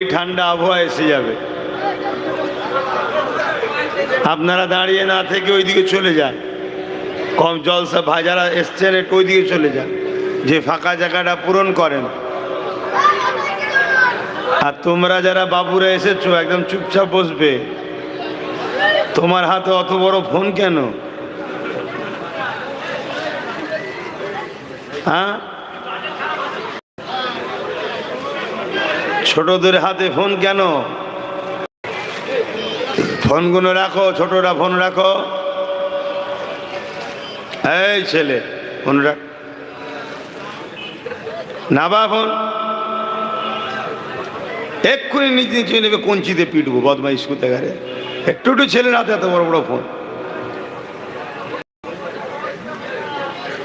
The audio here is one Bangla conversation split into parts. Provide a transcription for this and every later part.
ঠান্ডা আবহাওয়া এসে যাবে, আপনারা দাঁড়িয়ে না থেকে ওইদিকে চলে যান। কম জলসা ভাই যারা এসছেন একটু ওইদিকে চলে যান, যে ফাঁকা জায়গাটা পূরণ করেন। আর তোমরা যারা বাবুরা এসেছো একদম চুপচাপ বসবে। তোমার হাতে অত বড় ফোন কেন? হ্যাঁ, ছোটদের হাতে ফোন কেন? ফোনগুলো রাখো, ছোটরা ফোন রাখো। এই ছেলে ফোন রাখ না, বা ফোন এক্ষুনি নিচে নিচে নেবে, কঞ্চিতে পিটবো বদমাইশ কোথাকারে। একটু একটু ছেলের হাতে এত বড় বড় ফোন।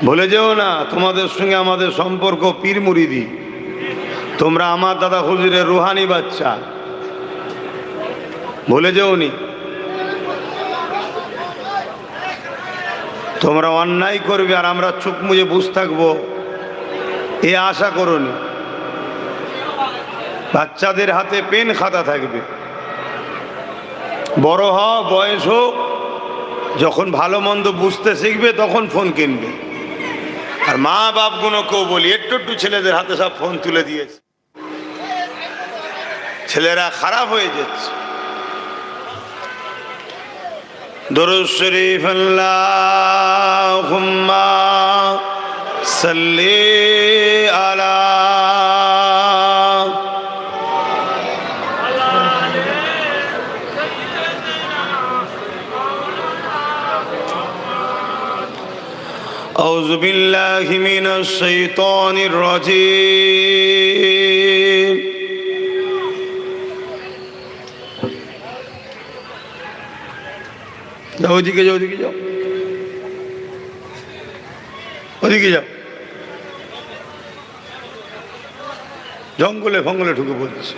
ভুলে যেও না তোমাদের সঙ্গে আমাদের সম্পর্ক পীর মুরিদি। তোমরা আমার দাদা হুজুরের রুহানি বাচ্চা, ভুলে যেওনি। তোমরা অন্যায় করবে আর আমরা চোখ মুজে বসে থাকবো, এ আশা করোনি। বাচ্চাদের হাতে পেন খাতা থাকবে, বড় হও বয়স হোক, যখন ভালো মন্দ বুঝতে শিখবে তখন ফোন কিনবে। আর মা বাপগুলোকেও বলি, একটু একটু ছেলেদের হাতে সব ফোন তুলে দিয়েছে, ছেলেরা খারাপ হয়ে যাচ্ছে। দরুদ শরীফ আল্লাহুম্মা সাল্লি আলা আউযু বিল্লাহি মিনাশ শাইতানির রাজীম। যাও ওদিকে, যাও ওদিকে, যাও ওদিকে, যাও। জঙ্গলে ফঙ্গলে ঢুকে পড়ছে।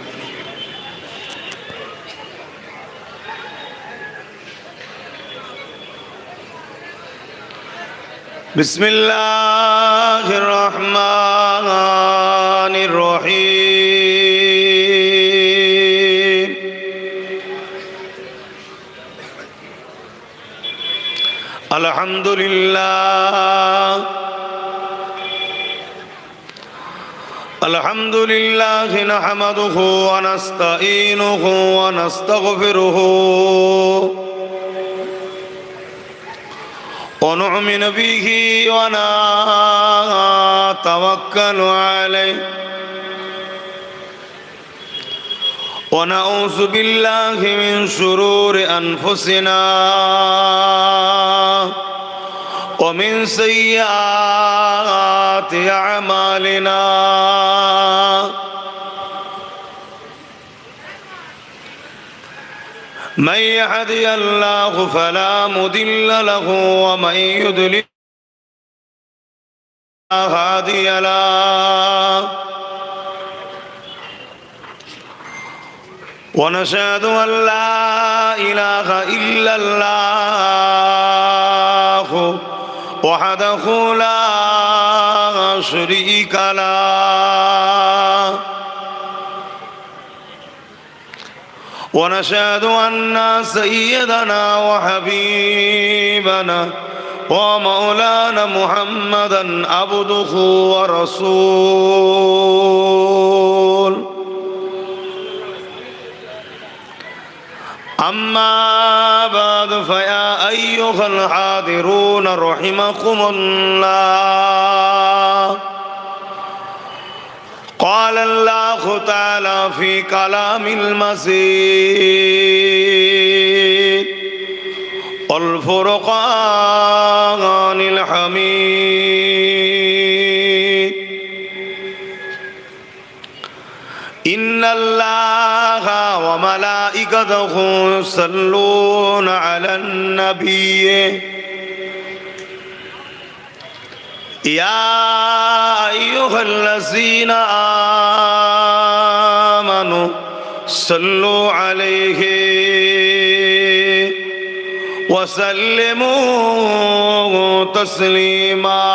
বিসমিল্লাহির রহমানির রহিম। আলহামদুলিল্লাহ আলহামদুলিল্লাহি নাহমাদুহু ওয়া নাস্তাঈনুহু ওয়া নাস্তাগফিরুহু ওয়া নু'মিনু বিহি ওয়া নাতাওয়াক্কালু আলাইহি ওয়া নাউযু বিল্লাহি মিন শুরুরি আনফুসিনা ওয়া মিন সাইয়্যাতি আ'মালিনা। من يهدي الله فلا مضل له ومن يضلل فلا هادي له. ونشهد أن لا إله إلا الله وحده لا شريك له. ونشهد أن سيدنا وحبيبنا ومولانا محمدا عبده ورسوله. أما بعد فيا أيها الحاضرون رحمكم الله. قال الله تعالى في كلام المجيد والفرقان الحميد. إن الله وملائكته يصلون على النبي يا أيها الذين آمنوا صلوا عليه وسلموا تسليما.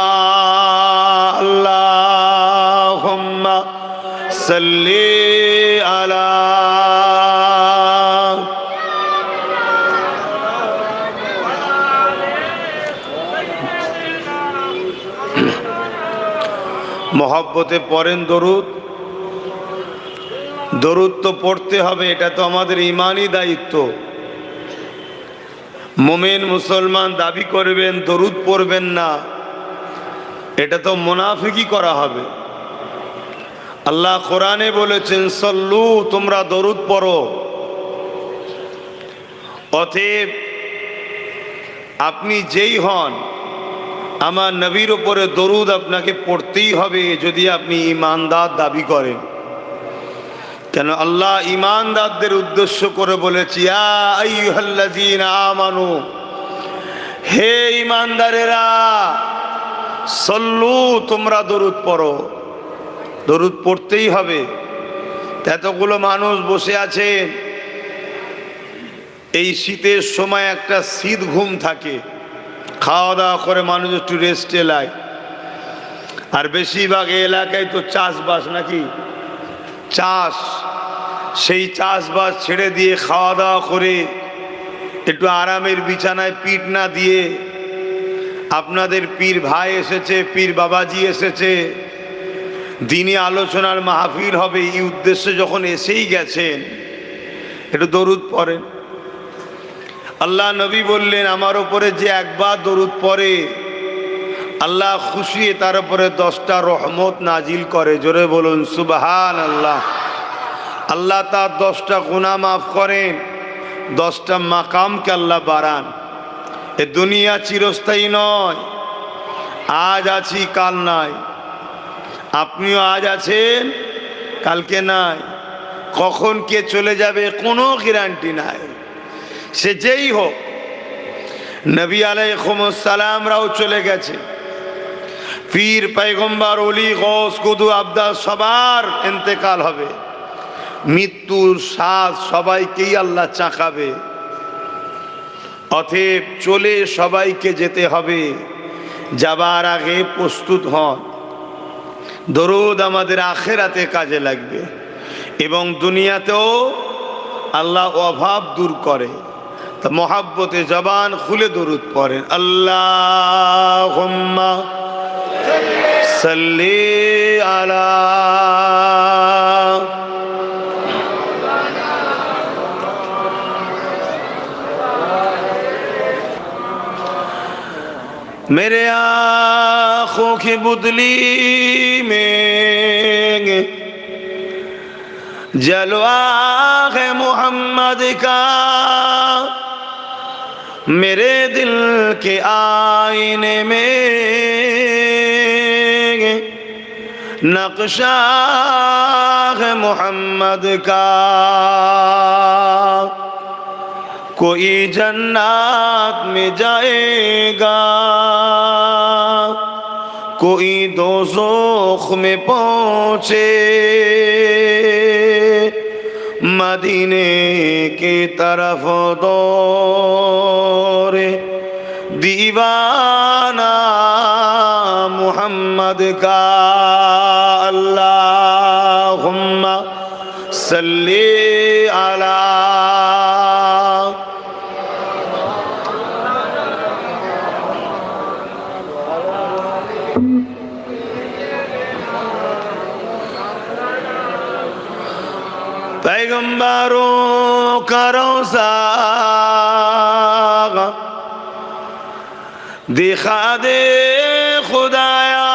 اللهم صل على মহব্বতে পড়েন দরুদ? দরুদ তো পড়তে হবে, এটা তো আমাদের ইমানি দায়িত্ব। মুমিন মুসলমান দাবি করবেন দরুদ পড়বেন না, এটা তো মুনাফিকি করা হবে। আল্লাহ কোরআনে বলেছেন সল্লু, তোমরা দরুদ পড়ো। অতএব আপনি যেই হন, আমার নবীর উপরে দরুদ আপনাকে পড়তেই হবে যদি আপনি ঈমানদার দাবি করেন। কেন আল্লাহ ঈমানদারদের উদ্দেশ্য করে বলেছি, ইয়া আইয়ুহাল্লাযীনা আমানু, হে ঈমানদারেরা, সল্লু, তোমরা দরুদ পড়ো। দরুদ পড়তেই হবে। এতগুলো মানুষ বসে আছেন, এই শীতের সময় একটা শীত ঘুম থাকে, খাওয়া দাওয়া করে মানুষ একটু রেস্টে লায়। আর বেশিরভাগ এলাকায় তো চাষবাস, নাকি চাষ, সেই চাষবাস ছেড়ে দিয়ে খাওয়া দাওয়া করে একটু আরামের বিছানায় পিঠ না দিয়ে আপনাদের পীর ভাই এসেছে, পীর বাবাজি এসেছে, দিনী আলোচনার মাহফিল হবে, এই উদ্দেশ্যে যখন এসেই গেছেন একটু দরুদ পড়েন। আল্লাহ নবী বললেন, আমার উপরে যে একবার দরুদ পড়ে আল্লাহ খুশি তার উপরে 10টা রহমত নাজিল করে। জোরে বলুন সুবহানাল্লাহ। আল্লাহ তার 10টা গুনাহ মাফ করেন, 10টা মাকামকে আল্লাহ বাড়ান। এ দুনিয়া চিরস্থায়ী নয়, আজ আছি কাল নাই। আপনিও আজ আছেন, কালকে নাই। কখন কে চলে যাবে কোনো গ্যারান্টি নাই, সে যেই হোক। নবী আলাইহিস সালামরাও চলে গেছে, পীর পয়গম্বর ওলি গৌস কুদু আবদাল সবার ইন্তেকাল হবে, মৃত্যুর স্বাদ সবাইকেই আল্লাহ চাখাবে। অতএব চলে সবাইকে যেতে হবে, যাবার আগে প্রস্তুত হন। দরুদ আমাদের আখিরাতে কাজে লাগবে এবং দুনিয়াতেও আল্লাহ অভাব দূর করে। তা মহাব্বতে জবান খুলে দরুদ পড়েন, আল্লাহুম্মা সাল্লি আলা मेरे आँखों की बुदली में जलवा है मोहम्मद का, मेरे दिल के आईने में नक्शा है मोहम्मद का। कोई जन्नत में जाएगा, कोई दोज़ख में पहुँचे, मदीने की तरफ दौड़े दीवाना मुहम्मद का। अल्लाहुम्मा सल्ली अला पैगंबरों का रोज़ा दिखा दे खुदाया,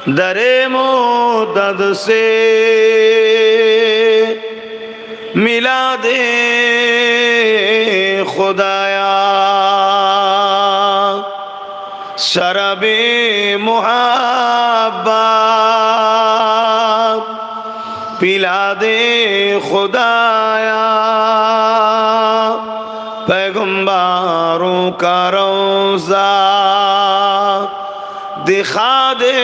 दरे मोदद से मिला दे खुदाया, शरबे मुहब्बत पिला दे खुदाया, पैगंबरों का रोज़ा दिखा दे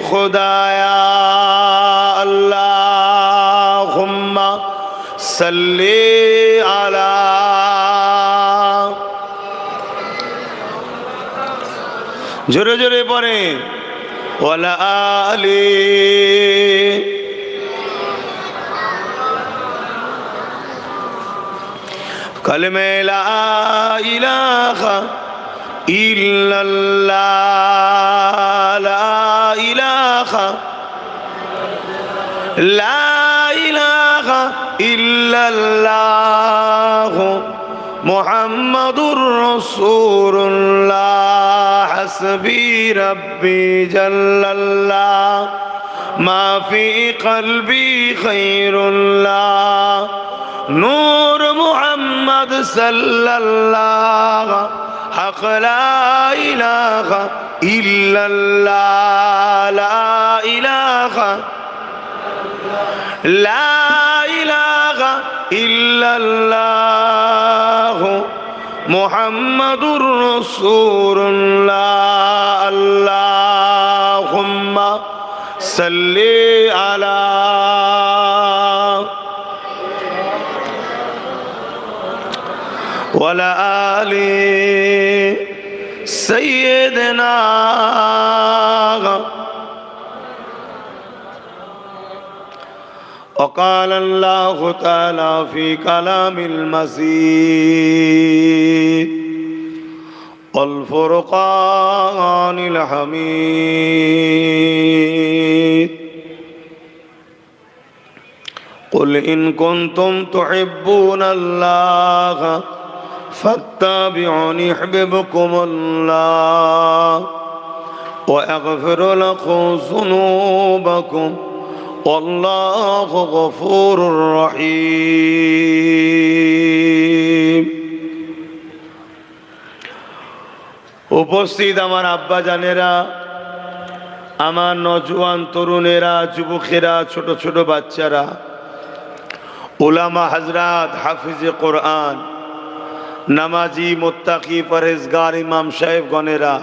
खुदाया। अल्लाहुम्मा सल्ली अला जोरे जोरे पढ़े वाला आली कलमे ला इलाहा ইল্লাল্লাহ লা ইলাহা ইল্লাল্লাহ মুহাম্মাদুর রাসূলুল্লাহ হাসবি রাব্বি জাল্লাল্লাহ মা ফি কলবি খায়রুল্লাহ নূর মুহাম্মদ সাল্লাল্লাহ হক লা ইলাহা ইল্লাল্লাহ লা ইলাহা লা ইলাহা ইল্লাল্লাহ মুহাম্মাদুর রাসূলুল্লাহ আল্লাহুম্মা সাল্লি আলা ওয়ালা আলি সাইয়্যিদিনা وقال الله تعالى في كلام المزيد والفرقان الحميد قل إن كنتم تحبون الله فاتبعوني يحببكم الله ويغفر لكم ذنوبكم والله غفور رحيم উপস্থিত আমার আব্বা জানেরা, আমার নওজোয়ান তরুণেরা, যুবকেরা, ছোট ছোট বাচ্চারা, উলামা হযরত, হাফিজে কোরআন, নামাজি, মুত্তাকি, পরহেজগার ইমাম সাহেবগণেরা,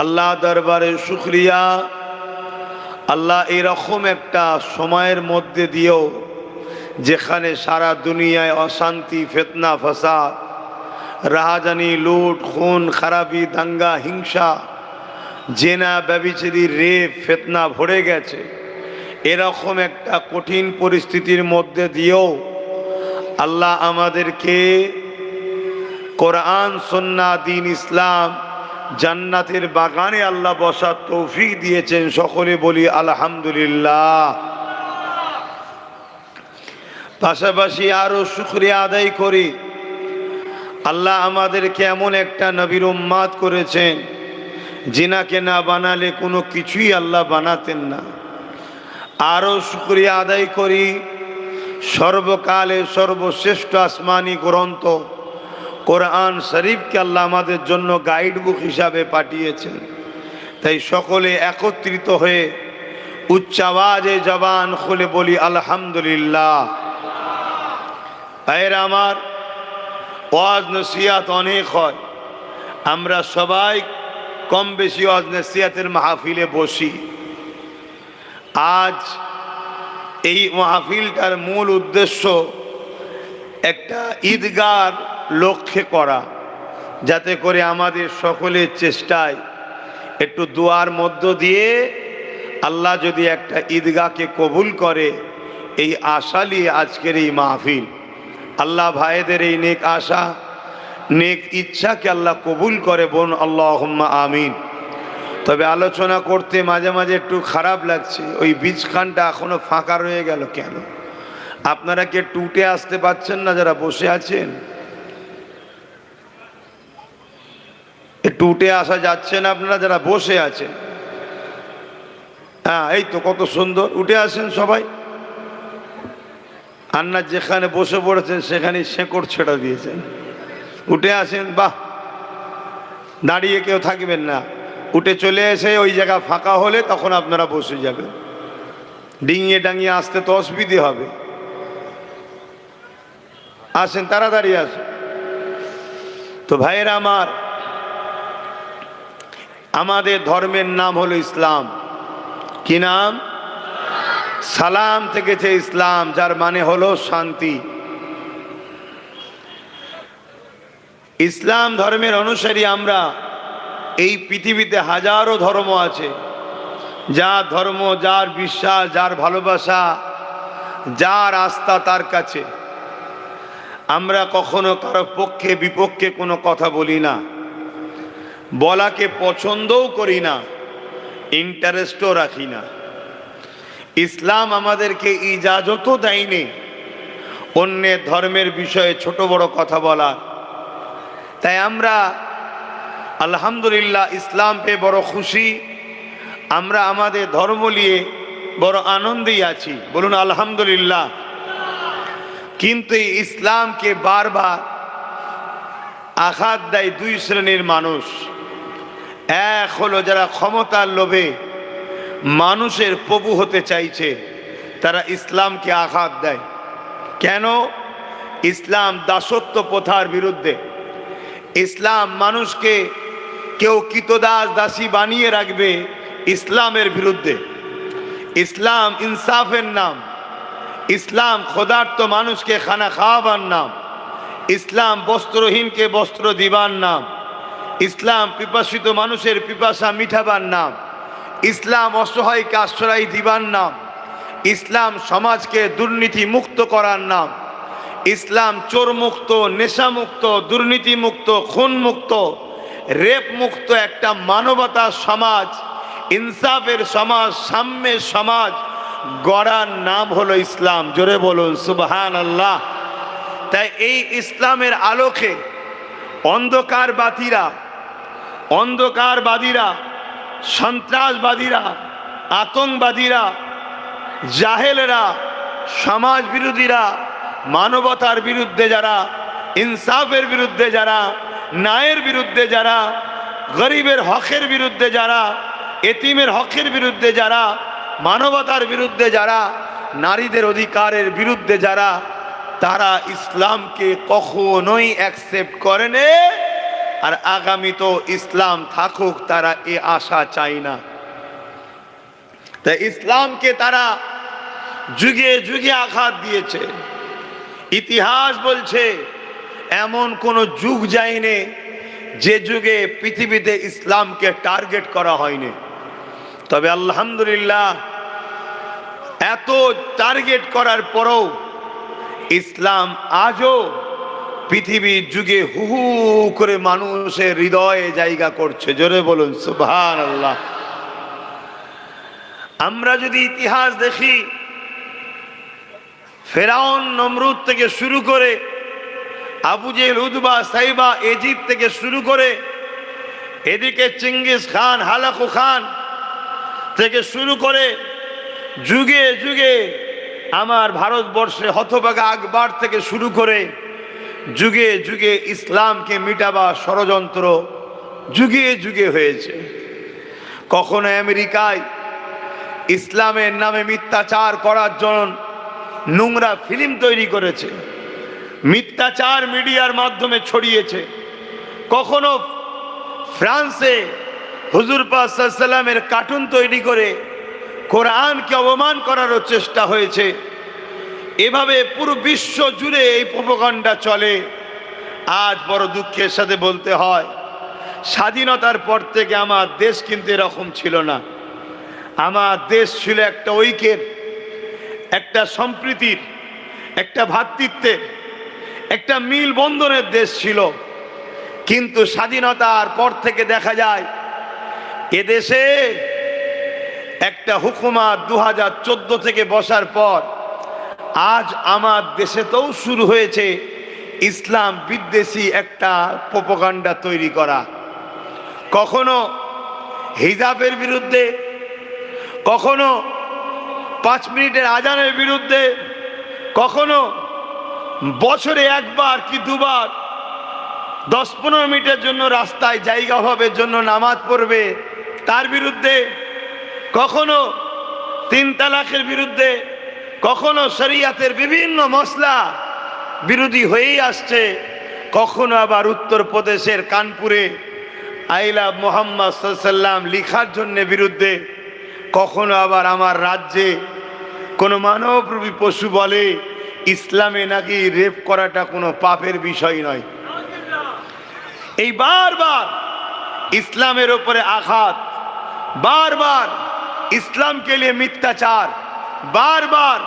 আল্লাহ দরবারে শুকরিয়া। আল্লাহ এরকম একটা সময়ের মধ্যে দিয়েও যেখানে সারা দুনিয়ায় অশান্তি, ফিতনা, ফাসাদ, রাহাজানি, লুট, খুন, খারাপি, দাঙ্গা, হিংসা, জেনা, ব্যভিচারী, রেপ, ফিতনা ভরে গেছে, এরকম একটা কঠিন পরিস্থিতির মধ্যে দিয়েও আল্লাহ আমাদেরকে কোরআন, সুন্নাহ, দ্বীন ইসলাম, জান্নাতের বাগানে আল্লাহ বসার তৌফিক দিয়েছেন। সকলে বলি আলহামদুলিল্লাহ। পাশাপাশি আরো শুকরিয়া আদায় করি, আল্লাহ আমাদেরকে এমন একটা নবীর উম্মাত করেছেন যিনাকে না বানালে কোনো কিছুই আল্লাহ বানাতেন না। আরো শুকরিয়া আদায় করি সর্বকালে সর্বশ্রেষ্ঠ আসমানি গ্রন্থ কোরআন শরীফকে আল্লাহ আমাদের জন্য গাইড বুক হিসাবে পাঠিয়েছেন। তাই সকলে একত্রিত হয়ে উচ্চ আওয়াজে জবান খুলে বলি আলহামদুলিল্লাহ। ভাইয়েরা আমার, ওয়াজ নসিহত অনেক হয়, আমরা সবাই কম বেশি ওয়াজ নসিহতের মাহফিলে বসি। আজ এই মাহফিলটার মূল উদ্দেশ্য একটা ঈদগার লক্ষ্যে করা, যাতে করে আমাদের সকলের চেষ্টায় একটু দোয়ার মধ্য দিয়ে আল্লাহ যদি একটা ঈদগাহকে কবুল করে, এই আশা নিয়ে আজকের এই মাহফিল। আল্লাহ ভাইদের এই নেক আশা, নেক ইচ্ছাকে আল্লাহ কবুল করে, বোন আল্লাহুম্মা আমিন। তবে আলোচনা করতে মাঝে মাঝে একটু খারাপ লাগছে, ওই বীজখানটা এখনো ফাঁকা রয়ে গেল কেন? আপনারা কি একটু উঠে আসতে পারছেন না যারা বসে আছেন? একটু উঠে আসা যাচ্ছে না আপনারা যারা বসে আছেন? হ্যাঁ, এই তো কত সুন্দর, উঠে আসেন সবাই। আন্না যেখানে বসে পড়েছেন সেখানে শেকড় ছেড়ে দিয়েছেন, উঠে আসেন। বাহ, দাঁড়িয়ে কেউ থাকবেন না, উঠে চলে এসে ওই জায়গা ফাঁকা হলে তখন আপনারা বসে যাবেন। ডিঙিয়ে ডাঙিয়ে আসতে তো অসুবিধে হবে। আসেন, তাড়াতাড়ি আসেন। তো ভাইয়েরা আমার, আমাদের ধর্মের নাম হলো ইসলাম। কি নাম? সালাম থেকেছে ইসলাম, যার মানে হলো শান্তি। ইসলাম ধর্মের অনুসারী আমরা। এই পৃথিবীতে হাজারো ধর্ম আছে, যার ধর্ম, যার বিশ্বাস, যার ভালোবাসা, যার আস্থা তার কাছে। আমরা কখনো কারো পক্ষে বিপক্ষে কোনো কথা বলি না। বলাকে পছন্দও করি না, ইন্টারেস্টও রাখি না। ইসলাম আমাদেরকে ইজাজতও দেয়নি অন্যের ধর্মের বিষয়ে ছোট বড় কথা বলার। তাই আমরা আলহামদুলিল্লাহ ইসলাম পেয়ে বড় খুশি, আমরা আমাদের ধর্ম নিয়ে বড় আনন্দেই আছি, বলুন আলহামদুলিল্লাহ। কিন্তু এই ইসলামকে বারবার আঘাত দেয় দুই শ্রেণীর মানুষ। এক হলো যারা ক্ষমতার লোভে মানুষের প্রভু হতে চাইছে, তারা ইসলামকে আঘাত দেয়। কেন? ইসলাম দাসত্ব প্রথার বিরুদ্ধে। ইসলাম মানুষকে কেউ কৃতদাস দাসী বানিয়ে রাখবে, ইসলামের বিরুদ্ধে। ইসলাম ইনসাফের নাম, ইসলাম ক্ষুধার্ত মানুষকে খানা খাওয়াবার নাম, ইসলাম বস্ত্রহীনকে বস্ত্র দিবার নাম, ইসলাম পিপাসিত মানুষের পিপাসা মিঠাবার নাম, ইসলাম অসহায়কে আশ্রয় দিবার নাম, ইসলাম সমাজকে দুর্নীতি মুক্ত করার নাম, ইসলাম চোর মুক্ত, নেশা মুক্ত, দুর্নীতি মুক্ত, খুন মুক্ত, রেপ মুক্ত একটা মানবতার সমাজ, ইনসাফের সমাজ, সাম্যের সমাজ গড়ার নাম হলো ইসলাম। জোরে বলুন সুবহানাল্লাহ। তাই এই ইসলামের আলোকে অন্ধকারবাদীরা, সন্ত্রাসবাদীরা, আতঙ্কবাদীরা, জাহেলেরা, সমাজ বিরোধীরা, মানবতার বিরুদ্ধে যারা, ইনসাফের বিরুদ্ধে যারা, ন্যায়ের বিরুদ্ধে যারা, গরিবের হকের বিরুদ্ধে যারা, এতিমের হকের বিরুদ্ধে যারা, মানবতার বিরুদ্ধে যারা, নারীদের অধিকারের বিরুদ্ধে যারা, তারা ইসলামকে কখনোই অ্যাকসেপ্ট করেনি। আর আগামী তো ইসলাম থাকুক, তারা এ আশা চায় না। তাই ইসলামকে তারা যুগে যুগে আঘাত দিয়েছে। ইতিহাস বলছে এমন কোন যুগ যায়নি যে যুগে পৃথিবীতে ইসলামকে টার্গেট করা হয়নি। তবে আলহামদুলিল্লাহ এত টার্গেট করার পরেও ইসলাম আজও পৃথিবীর যুগে হু হু করে মানুষের হৃদয়ে জায়গা করছে। জোরে বলুন সুবহানাল্লাহ। আমরা যদি ইতিহাস দেখি, ফেরাউন নমরুদ থেকে শুরু করে আবু জেহেল, উতবা, সাইবা, ইজিপ্ট থেকে শুরু করে এদিকে চেঙ্গিস খান, হালাকু খান থেকে শুরু করে যুগে যুগে আমার ভারতবর্ষে হতভাগা আকবর থেকে শুরু করে যুগে যুগে ইসলামকে মিটাবার ষড়যন্ত্র যুগে যুগে হয়েছে। কখনো আমেরিকায় ইসলামের নামে মিথ্যাচার করার জন্য নোংরা ফিল্ম তৈরি করেছে, মিথ্যাচার মিডিয়ার মাধ্যমে ছড়িয়েছে। কখনো ফ্রান্সে হুজুর পাক সাল্লাল্লাহু আলাইহি ওয়াসাল্লামের কার্টুন তৈরি করে কোরআনকে অপমান করারও চেষ্টা হয়েছে। এভাবে পুরো বিশ্ব জুড়ে এই প্রোপাগান্ডা চলে। আজ বড় দুঃখের সাথে বলতে হয়, স্বাধীনতার পর থেকে আমার দেশ কিন্তু এরকম ছিল না। আমার দেশ ছিল একটা ঐক্যের, একটা সম্প্রীতির, একটা ভ্রাতৃত্বের, একটা মিল বন্ধনের দেশ ছিল। কিন্তু স্বাধীনতার পর থেকে দেখা যায় এদেশে একটা হুকুমত 2014 থেকে বসার পর আজ আমার দেশেতেও শুরু হয়েছে ইসলাম বিদ্বেষী একটা প্রোপাগান্ডা তৈরি করা। কখনো হিজাবের বিরুদ্ধে, কখনো 5 মিনিটের আজানের বিরুদ্ধে, কখনো বছরে একবার কি দুবার 10-15 মিনিটের জন্য রাস্তায় জায়গা অভাবের জন্য নামাজ পড়বে তার বিরুদ্ধে, কখনো 3 তালাকের বিরুদ্ধে, কখনো শরিয়াতের বিভিন্ন মসলা বিরোধী হয়েই আসছে। কখনো আবার উত্তরপ্রদেশের কানপুরে আই লাভ মুহাম্মদ সাল্লাল্লাহু আলাইহি ওয়াসাল্লাম লেখার জন্য বিরুদ্ধে, কখনো আবার আমার রাজ্যে কোনো মানবরূপী পশু বলে ইসলামে নাকি রেপ করাটা কোনো পাপের বিষয় নয়। এই বারবার ইসলামের উপরে আঘাত, বারবার ইসলামকে নিয়ে মিথ্যাচার, বারবার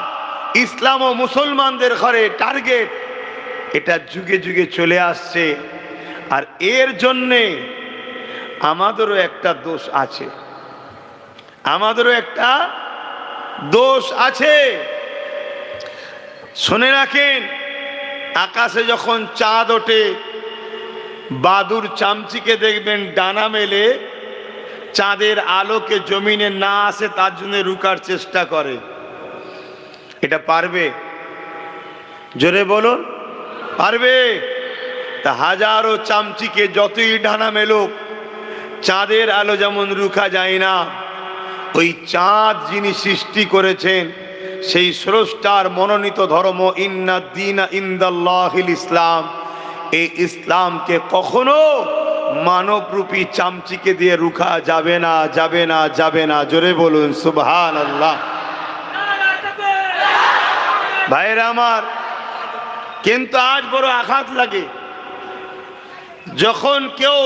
ইসলাম ও মুসলমানদের ঘরে টার্গেট, এটা যুগে যুগে চলে আসছে। আর এর জন্যে আমাদেরও একটা দোষ আছে, আমাদেরও একটা দোষ আছে। শুনে রাখেন, আকাশে যখন চাঁদ ওঠে, বাদুর চামচিকে দেখবেন ডানা মেলে চাঁদের আলোকে জমিনে না আসে তার জন্য রুকার চেষ্টা করে। এটা পারবে? জোরে বলুন, পারবে? তা হাজারো চামচিকে যতই ডানা মেলুক, চাঁদের আলো যেমন রুখা যায় না, ওই চাঁদ যিনি সৃষ্টি করেছেন সেই স্রষ্টার মনোনীত ধর্ম ইন্নাদ দীনা ইনদাল্লাহিল ইসলাম, এই ইসলামকে কখনো মানবরূপী চামচিকে দিয়ে রুখা যাবে না, যাবে না, যাবে না। জোরে বলুন সুবহানাল্লাহ। ভাইরা আমার, কিন্তু আজ বড় আঘাত লাগে যখন কেউ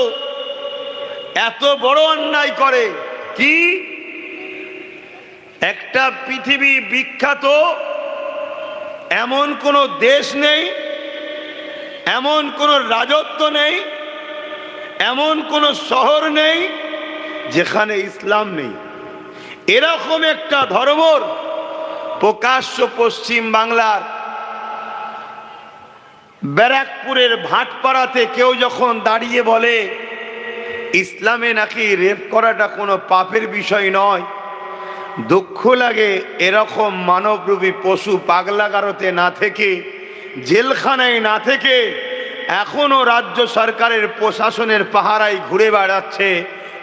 এত বড় অন্যায় করে। কি? একটা পৃথিবী বিখ্যাত এমন কোন দেশ নেই, এমন কোন রাজত্ব নেই, এমন কোন শহর নেই যেখানে ইসলাম নেই। এরকম একটা ধর্মর প্রকাশ্য পশ্চিম বাংলার ব্যারাকপুরের ভাটপাড়াতে কেউ যখন দাঁড়িয়ে বলে ইসলামে নাকি রেপ করাটা কোনো পাপের বিষয় নয়, দুঃখ লাগে এরকম মানবরূপী পশু পাগলাগারতে না থেকে, জেলখানায় না থেকে এখনো রাজ্য সরকারের প্রশাসনের পাহারায় ঘুরে বেড়াচ্ছে।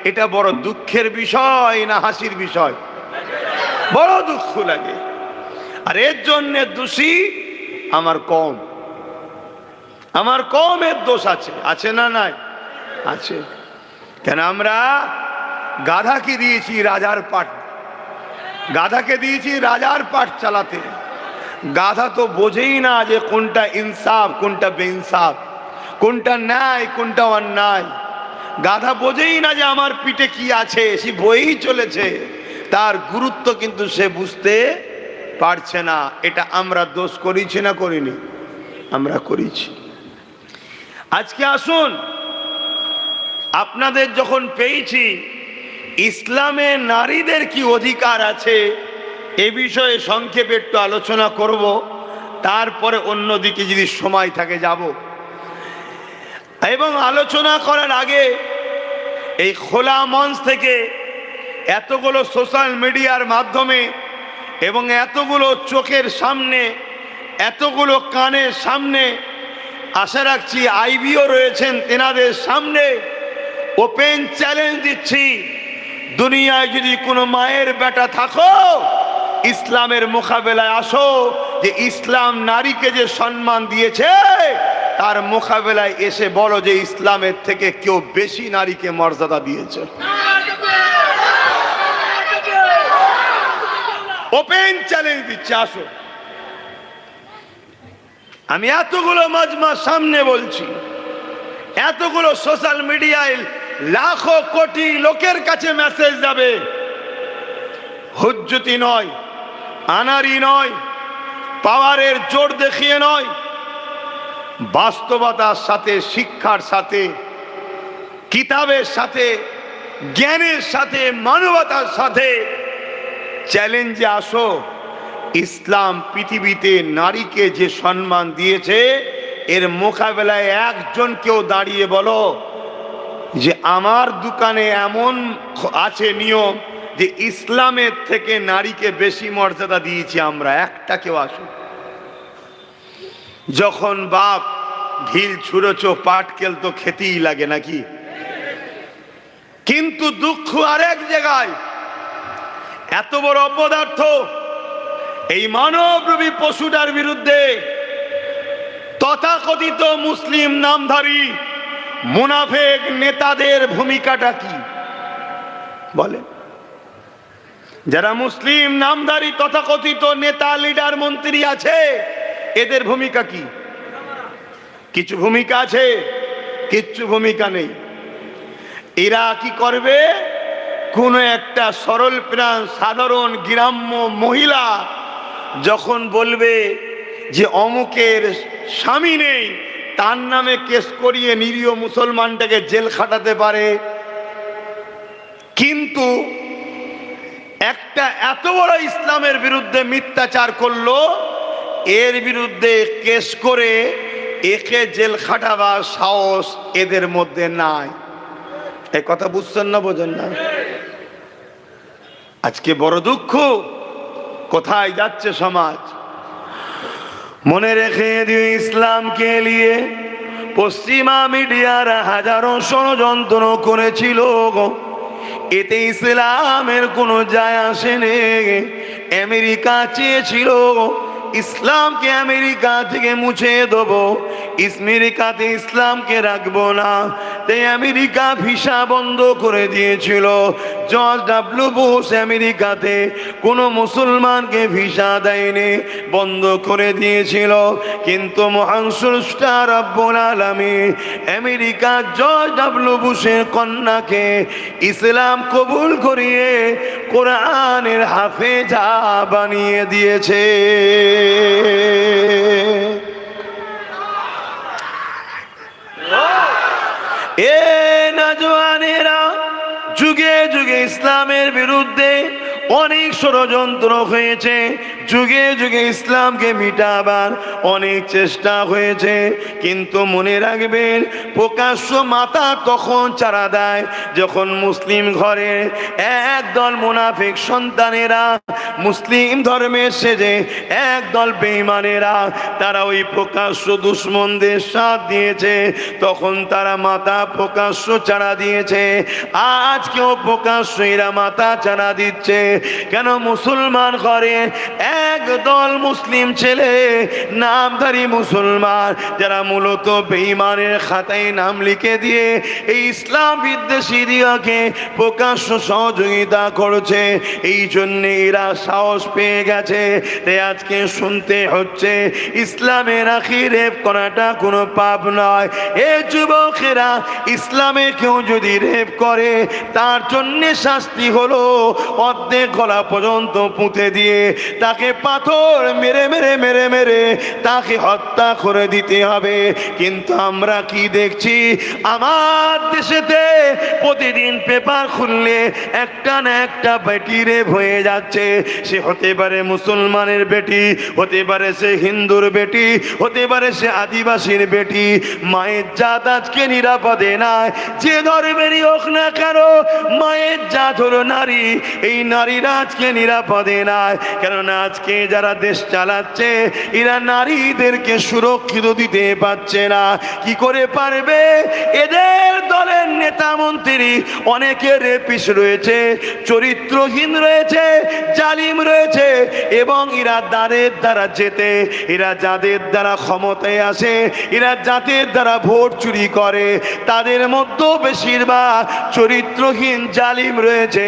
এটা বড় দুঃখের বিষয় না হাসির বিষয়? বড় দুঃখ লাগে। আর এর জন্য দোষী আমার কম, আমার কমের দোষ আছে, আছে না নাই? আছে। কেন আমরা গাধাকে দিয়েছি রাজার পাট, গাধাকে দিয়েছি রাজার পাট চালাতে। গাধা তো বোঝেই না যে কোনটা ইনসাফ কোনটা বেইনসাফ, কোনটা ন্যায় কোনটা অন্যায়। গাধা বোঝেই না যে আমার পিঠে কি আছে, সে বইই চলেছে, তার গুরুত্ব কিন্তু সে বুঝতে পারছে না। এটা আমরা দোষ করেছি না করিনি? আমরা করেছি। আজকে আসুন, আপনাদের যখন পেয়েছি ইসলামে নারীদের কি অধিকার আছে এ বিষয়ে সংক্ষেপে একটু আলোচনা করব, তারপরে অন্যদিকে যদি সময় থাকে যাব। এবং আলোচনা করার আগে এই খোলা মঞ্চ থেকে এতগুলো সোশ্যাল মিডিয়ার মাধ্যমে এবং এতগুলো চোখের সামনে, এতগুলো কানের সামনে, আশা রাখছি আইবিও রয়েছেন তেনাদের সামনে, ওপেন চ্যালেঞ্জ দিচ্ছি, দুনিয়ায় যদি কোনো মায়ের বেটা থাকো ইসলামের মোকাবেলায় আসো। যে ইসলাম নারীকে যে সম্মান দিয়েছে তার মোকাবেলায় এসে বলো যে ইসলামের থেকে কেউ বেশি নারীকে মর্যাদা দিয়েছে। ওপেন চ্যালেঞ্জ দিচ্ছি, আসো। আমি এতগুলো মাজমার সামনে বলছি, এতগুলো সোশ্যাল মিডিয়ায় লাখো কোটি লোকের কাছে মেসেজ যাবে, হুজ্জতি নয়, আনারি নয়, পাওয়ারের জোর দেখিয়ে নয়, বাস্তবতার সাথে, শিক্ষার সাথে, কিতাবের সাথে, জ্ঞানের সাথে, মানবতার সাথে চ্যালেঞ্জে আসো। ইসলাম পৃথিবীতে নারীকে যে সম্মান দিয়েছে এর মোকাবেলায় একজন কেউ দাঁড়িয়ে বলো যে আমার দোকানে এমন আছে নিয়ম যে ইসলামের থেকে নারীকে বেশি মর্যাদা দিয়েছি আমরা। একটা কেউ আসো। যখন বাপ ঢিল ছুঁড়েছ পাটকেল তো খেতেই লাগে নাকি? কিন্তু দুঃখ আরেক জায়গায়, এত বড় অপদার্থ এই মানবরূপী পশুটার বিরুদ্ধে তথাকথিত মুসলিম নামধারী মুনাফেক নেতাদের ভূমিকাটা কি বলে? যারা মুসলিম নামধারী তথাকথিত নেতা, লিডার, মন্ত্রী আছে এদের ভূমিকা কি? কিছু ভূমিকা আছে, কিচ্ছু ভূমিকা নেই। এরা কি করবে? কোন একটা সরল প্রাণ সাধারণ গ্রাম্য মহিলা যখন বলবে যে অমুকের স্বামী নেই, তার নামে কেস করিয়ে নিরীহ মুসলমানটাকে জেল খাটাতে পারে, কিন্তু একটা এত বড় ইসলামের বিরুদ্ধে মিথ্যাচার করলো, এর বিরুদ্ধে কেস করে একে জেল খাটাবার সাহস এদের মধ্যে নাই। এই কথা বুঝছেন না, বোঝেন না? আজকে বড় দুঃখ, কোথায় যাচ্ছে সমাজ। মনে রেখে দিও, ইসলামকে নিয়ে পশ্চিমা মিডিয়ারা হাজারো ষড়যন্ত্র করেছিল, এতে ইসলামের কোনো যায় আসেনি। আমেরিকা চেয়েছিল ইসলামকে আমেরিকা থেকে মুছে দেবো, আমেরিকাতে ইসলামকে রাখবো না, তাই আমেরিকা ভিসা বন্ধ করে দিয়েছিল। জর্জ ডাব্লিউ বুশ আমেরিকাতে কোনো মুসলমানকে ভিসা দেয়নি, বন্ধ করে দিয়েছিল। কিন্তু মহান স্রষ্টা রব্বুল আলামিন আমেরিকা জর্জ ডাব্লিউ বুশের কন্যাকে ইসলাম কবুল করিয়ে কোরআনের হাফেজা বানিয়ে দিয়েছে। এ নওজওয়ানেরা, যুগে যুগে ইসলামের বিরুদ্ধে অনেক ষড়যন্ত্র হয়েছে, যুগে যুগে ইসলামকে মিটাবার অনেক চেষ্টা হয়েছে, কিন্তু মনে রাখবেন প্রকাশ্য মাথা তখন চারা দেয় যখন মুসলিম ঘরে একদল মুনাফিক সন্তানেরা, মুসলিম ধর্মের সেজে একদল বেঈমানেরা, তারা ওই প্রকাশ্য দুশ্মনদের সাথ দিয়েছে, তখন তারা মাথা প্রকাশ্য চারা দিয়েছে। আজকেও প্রকাশ্য এরা মাথা চারা দিচ্ছে। কেন? মুসলমান ঘরে একদল মুসলিম ছেলে, নামধারী মুসলমান, যারা মূলত বেঈমানের খাতায় নাম লিখে দিয়ে এই ইসলাম বিদ্বেষীদেরকে প্রকাশ্য সহযোগিতা করছে। এই জন্য এরা সাহস পেয়ে গেছে, তাই আজকে শুনতে হচ্ছে ইসলামের আখি রেপ করাটা কোনো পাপ নয়। এ যুবকেরা, ইসলামে কেউ যদি রেপ করে তার জন্য শাস্তি হলো অর্ধেক গলা পর্যন্ত পুঁতে দিয়ে তাকে পাথর মেরে মেরে মেরে মেরে তাকে হত্যা করে দিতে হবে। কিন্তু আমরা কি দেখছি, আমার দেশেতে প্রতিদিন পেপার খুললে একটা না একটা বেটি রেপ হয়ে যাচ্ছে। সে হতে পারে মুসলমানের বেটি, হতে পারে সে হিন্দুর বেটি, হতে পারে সে আদিবাসীর বেটি। মায়ের জাত আজকে নিরাপদে নাই, যে ধর্মেরই হোক না কেন, মায়ের জাত হলো নারী। এই নারীরা আজকে নিরাপদে নাই, কেননা আজকে যারা দেশ চালাচ্ছে এরা নারীদেরকে সুরক্ষিত দিতে পারছে না। কি করে পারবে? এদের দলের নেতা মন্ত্রী অনেকে রেপিস রয়েছে, চরিত্রহীন রয়েছে, জালিম রয়েছে, এবং এরা যাদের দ্বারা যেতে, এরা যাদের দ্বারা ক্ষমতায় আসে, এরা যাদের দ্বারা ভোট চুরি করে, তাদের মধ্যেও বেশিরভাগ চরিত্রহীন জালিম রয়েছে।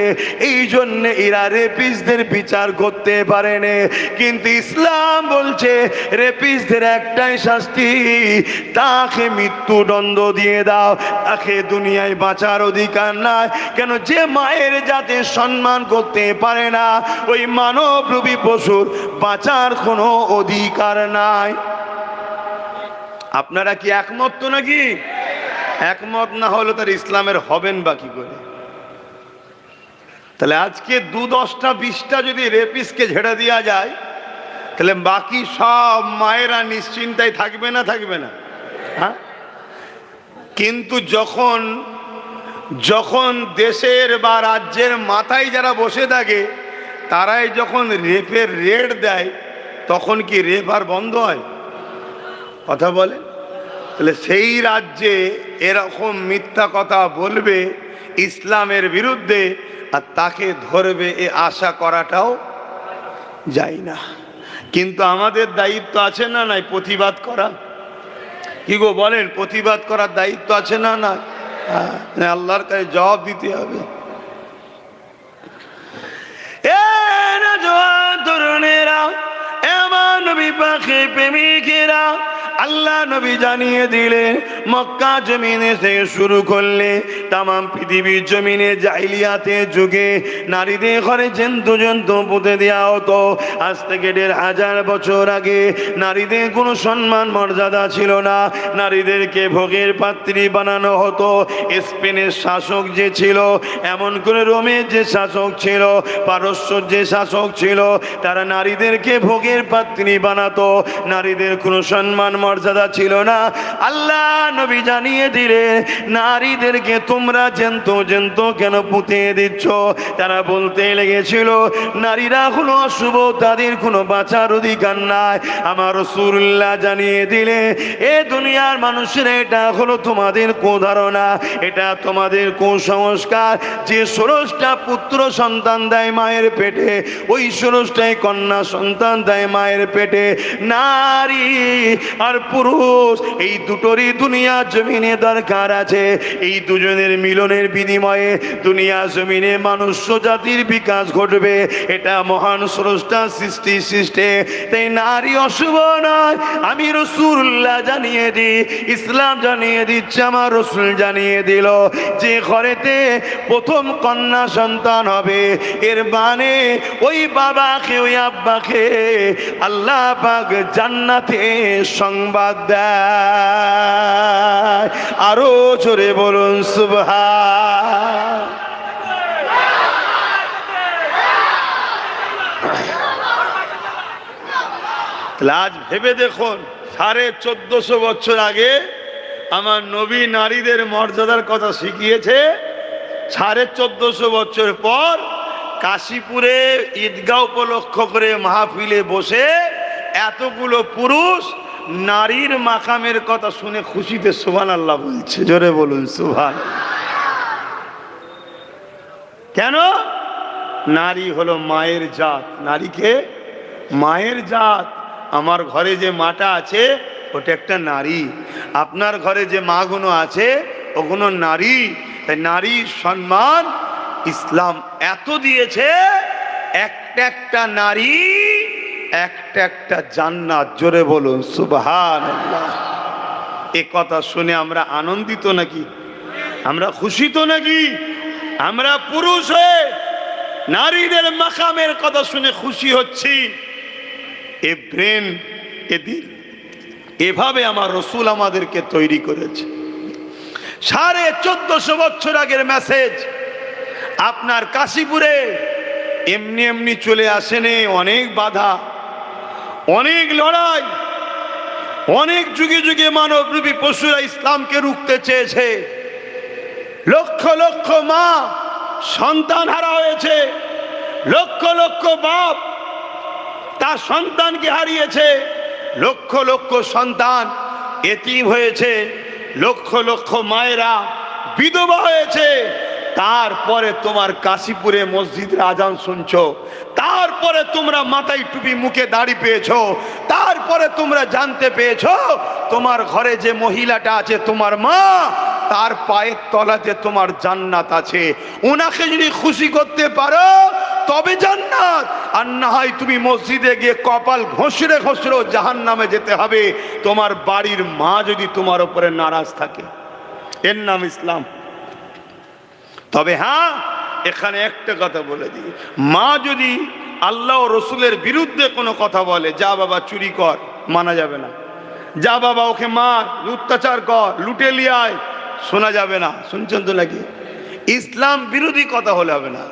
এই জন্য এরা রেপিসদের বিচার করতে পারেনি। কিন্তু ইসলাম বলছে রেপিসদের একটাই শাস্তি, তাকে মৃত্যুদণ্ড দিয়ে দাও, তাকে দুনিয়ায় বাঁচার অধিকার নাই। কেন? যে মায়ের জাতে সম্মান করতে পারে না, ওই মানবরূপী পশুর বাঁচার কোনো অধিকার নাই। আপনারা কি একমত তো নাকি? একমত না হলে তার ইসলামের হবেন বা কি করে? তাহলে আজকে 10টা 20টা যদি রেপিসকে ঝেড়ে দেওয়া যায়, তাহলে বাকি সব মায়েরা নিশ্চিন্তায় থাকবে না? থাকবে না? হ্যাঁ। কিন্তু যখন যখন দেশের বা রাজ্যের মাথায় যারা বসে থাকে তারাই যখন রেপের রেট দেয়, তখন কি রেপ আর বন্ধ হয়? কথা বলে। তাহলে সেই রাজ্যে এরকম মিথ্যা কথা বলবে ইসলামের বিরুদ্ধে, আর তাকে ধরবে এ আশা করাটাও যায় না। কিন্তু আমাদের দায়িত্ব আছে না নাই প্রতিবাদ করা? কি গো বলেন, প্রতিবাদ করার দায়িত্ব আছে না না? আল্লাহর কাছে জবাব দিতে হবে। তরুণেরা, এমন নবী পাখি প্রেমিকেরা, আল্লাহ নবী জানিয়ে দিলেন মক্কা জমিনে থেকে শুরু করলে তামাম পৃথিবীর জমিনে জাহিলিয়াতের যুগে নারীদের ঘরে জন্তু জন্তু পুঁতে দেওয়া হতো। আজ থেকে ১৫০০ বছর আগে নারীদের কোনো সম্মান মর্যাদা ছিল না, নারীদেরকে ভোগের পাত্রী বানানো হতো। স্পেনের শাসক যে ছিল, এমন করে রোমের যে শাসক ছিল, পারস্যর যে শাসক ছিল, তারা নারীদেরকে ভোগের পাত্রী বানাতো। নারীদের কোনো সম্মান মর্যাদা ছিল না। আল্লাহ নবী জানিয়ে দিলেন, নারীদেরকে তোমরা জন্তু জন্তু কেন পুঁতে দিচ্ছ? তারা বলতে লেগেছিল নারীরা হলো অশুভ, তাদের কোনো বাঁচার অধিকার নাই। আমার রাসূলুল্লাহ জানিয়ে দিলে, এ দুনিয়ার মানুষের এটা হলো তোমাদের কুধারণা, এটা তোমাদের কুসংস্কার। যে ১৬টা পুত্র সন্তান দেয় মায়ের পেটে, ওই ১৬টাই কন্যা সন্তান দেয় মায়ের পেটে। নারী আর পুরুষ এই দুটোরই দুনিয়া জমিনে দরকার আছে। এই দুজনের মিলনের বিনিময়ে দুনিয়া জমিনে মানুষ্য জাতির বিকাশ ঘটবে। এটা মহান স্রষ্টা সৃষ্টি। তাই নারী অশুভ নয়। আমি রাসূলুল্লাহ জানিয়ে দিই, ইসলাম জানিয়ে দিচ্ছে, আমার রাসূল জানিয়ে দিল, যে ঘরেতে প্রথম কন্যা সন্তান হবে, এর মানে ওই বাবাকে, ওই আব্বাকে আল্লাহ পাক জান্নাতে সংবাদ দেয়। আরো জোরে বলুন সুবহান। আজ ভেবে দেখুন, ১৪৫০ বছর আগে আমার নবী নারীদের মর্যাদার কথা শিখিয়েছে। ১৪৫০ বছর পর কাশীপুরে ঈদগাহ উপলক্ষ করে মাহফিলে বসে এতগুলো পুরুষ নারীর মাকামের কথা শুনে খুশিতে সুবহানাল্লাহ বলছে। জোরে বলুন সুবহানাল্লাহ। কেন? নারী হলো মায়ের জাত। নারীকে মায়ের জাত। আমার ঘরে যে মাটা আছে ওটা একটা নারী, আপনার ঘরে যে মাগুলো আছে ওগুলো নারী। তাই নারীর সম্মান ইসলাম এত দিয়েছে, একটা একটা নারী একটা একটা জান্নাত। জোরে বলুন সুবহানাল্লাহ। এ কথা শুনে আমরা আনন্দিত নাকি? আমরা খুশি তো নাকি? আমরা পুরুষ হয়ে নারীদের মাকামের কথা শুনে খুশি হচ্ছি। এ ব্রেন, এ দিল, এভাবে আমার রাসূল আমাদেরকে তৈরি করেছে। ১৪৫০ বছর আগের মেসেজ আপনার কাশীপুরে এমনি এমনি চলে আসেনি। অনেক বাধা, অনেক লড়াই, অনেক যুগে যুগে মানবরূপী পশুরা ইসলামকে রুখতে চেয়েছে। লক্ষ লক্ষ মা সন্তান হারা হয়েছে, লক্ষ লক্ষ বাপ তার সন্তানকে হারিয়েছে, লক্ষ লক্ষ সন্তান এতিম হয়েছে, লক্ষ লক্ষ মায়েরা বিধবা হয়েছে। তারপরে তোমার কাশীপুরে মসজিদের আজান শুনছো, তারপরে তোমরা মাথায় টুপি মুখে দাড়ি পেয়েছো, তারপরে তোমরা জানতে পেয়েছো তোমার ঘরে যে মহিলাটা আছে তোমার মা, তার পায়ের তলাতে তোমার জান্নাত আছে। ওনাকে যদি খুশি করতে পারো তবে জান্নাত, আর না হয় তুমি মসজিদে গিয়ে কপাল ঘষরে ঘষরে জাহান্নামে যেতে হবে, তোমার বাড়ির মা যদি তোমার উপরে নারাজ থাকে। এর নাম ইসলাম। তবে হ্যাঁ, এখানে একটা কথা বলে দিই, মা যদি আল্লাহ ও রসুলের বিরুদ্ধে কোনো কথা বলে, যা বাবা চুরি কর, মানা যাবে না। যা বাবা ওকে মার, অত্যাচার কর, লুটে লিয়ে আয়, শোনা যাবে না। শুনছেন তো নাকি? ইসলাম বিরোধী কথা হলে হবে না।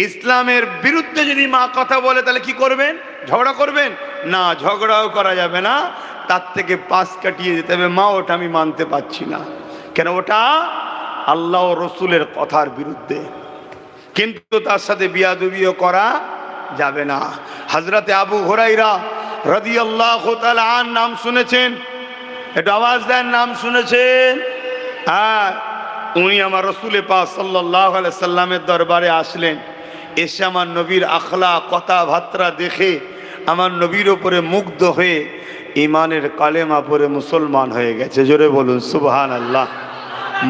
ইসলামের বিরুদ্ধে যদি মা কথা বলে তাহলে কি করবেন? ঝগড়া করবেন না, ঝগড়াও করা যাবে না। তার থেকে পাশ কাটিয়ে যেতে হবে, মা ওটা আমি মানতে পারছি না। কেন? ওটা আল্লাহ ও রসুলের কথার বিরুদ্ধে। কিন্তু তার সাথে বিয়াদবিও করা যাবে না। হযরতে আবু হুরায়রা রাদিয়াল্লাহু তাআলা আন নাম শুনেছেন? একটু আওয়াজ দেন, নাম শুনেছেন? হ্যাঁ, উনি আমার রসুল পাক সাল্লাল্লাহু আলাইহি সাল্লামের দরবারে আসলেন। এসে আমার নবীর আখলা কথাবার্তা দেখে আমার নবীর উপরে মুগ্ধ হয়ে ইমানের কালেমা পড়ে মুসলমান হয়ে গেছে। জোরে বলুন সুবহানাল্লাহ।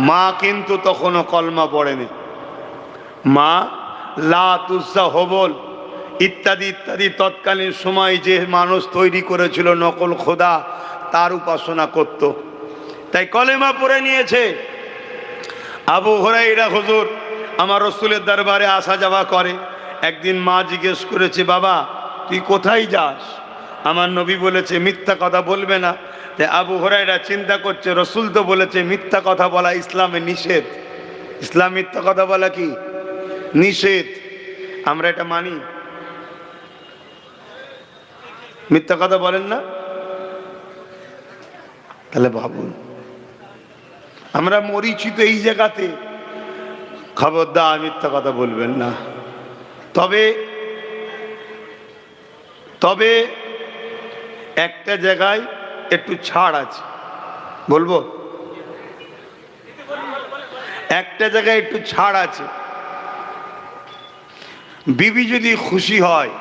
মা কিন্তু তখনও কলমা পড়েনি। মা লাত, উজ্জা, হবল ইত্যাদি ইত্যাদি তৎকালীন সময় যে মানুষ তৈরি করেছিল নকল খোদা, তার উপাসনা করত। তাই কলেমা পড়ে নিয়েছে। আবু হুরায়রা হুজুর আমার রসুলের দরবারে আসা যাওয়া করে। একদিন মা জিজ্ঞেস করেছে, বাবা তুই কোথায় যাস? আমার নবী বলেছে মিথ্যা কথা বলবে না। তাই আবু হুরায়রা চিন্তা করছে, রসুল তো বলেছে মিথ্যা কথা বলা ইসলামে নিষেধ। ইসলাম মিথ্যা কথা বলা কি নিষেধ? আমরা এটা মানি? মিথ্যা কথা বলেন না? তাহলে ভাবুন, আমরা মরিছি তো এই জায়গাতে। খবরদার মিথ্যা কথা বলবেন না। তবে তবে একটা জায়গায় একটু ছাড় আছে, বলবো? একটা জায়গায় একটু ছাড় আছে। বিবি যদি খুশি হয়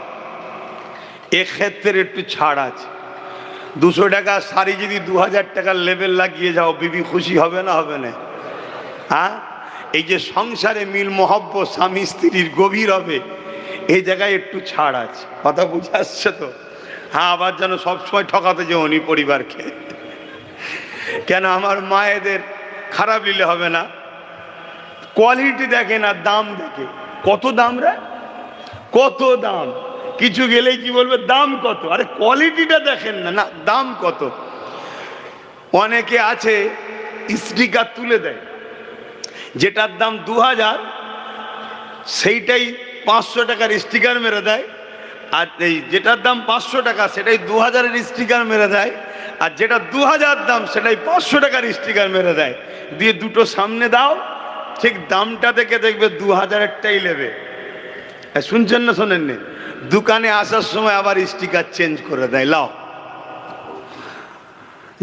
এক্ষেত্রে একটু ছাড় আছে। 200 টাকা শাড়ি যদি 2000 টাকার লেবেল লাগিয়ে যাও, বিবি খুশি হবে না? হবে না? হ্যাঁ, এই যে সংসারে মিল মহব্বত স্বামী স্ত্রীর গভীর হবে, এই জায়গায় একটু ছাড় আছে। কথা বুঝে আসছে তো? হ্যাঁ, আবার যেন সবসময় ঠকাতে যে উনি পরিবারকে। কেন আমার মায়েদের খারাপ নিলে হবে না। কোয়ালিটি দেখে না, দাম দেখে। কত দাম রে, কত দাম। কিছু গেলেই কি বলবে, দাম কত? আরে কোয়ালিটিটা দেখেন না, না দাম কত। অনেকে আছে স্টিকার তুলে দেয়, যেটার দাম 2000 সেইটাই 500 টাকার স্টিকার মেরে দেয়। আর এই যেটার দাম 500 টাকা সেটাই 2000-এর স্টিকার মেরে দেয়। আর যেটা 2000 দাম সেটাই 500 টাকার স্টিকার মেরে দেয়। দিয়ে দুটো সামনে দাও, ঠিক দামটা দেখে দেখবে 2000-এরটাই নেবে। শুনছেন না শোনেননি? দোকানে আসার সময় আবার স্টিকার চেঞ্জ করে দেয়। লাও,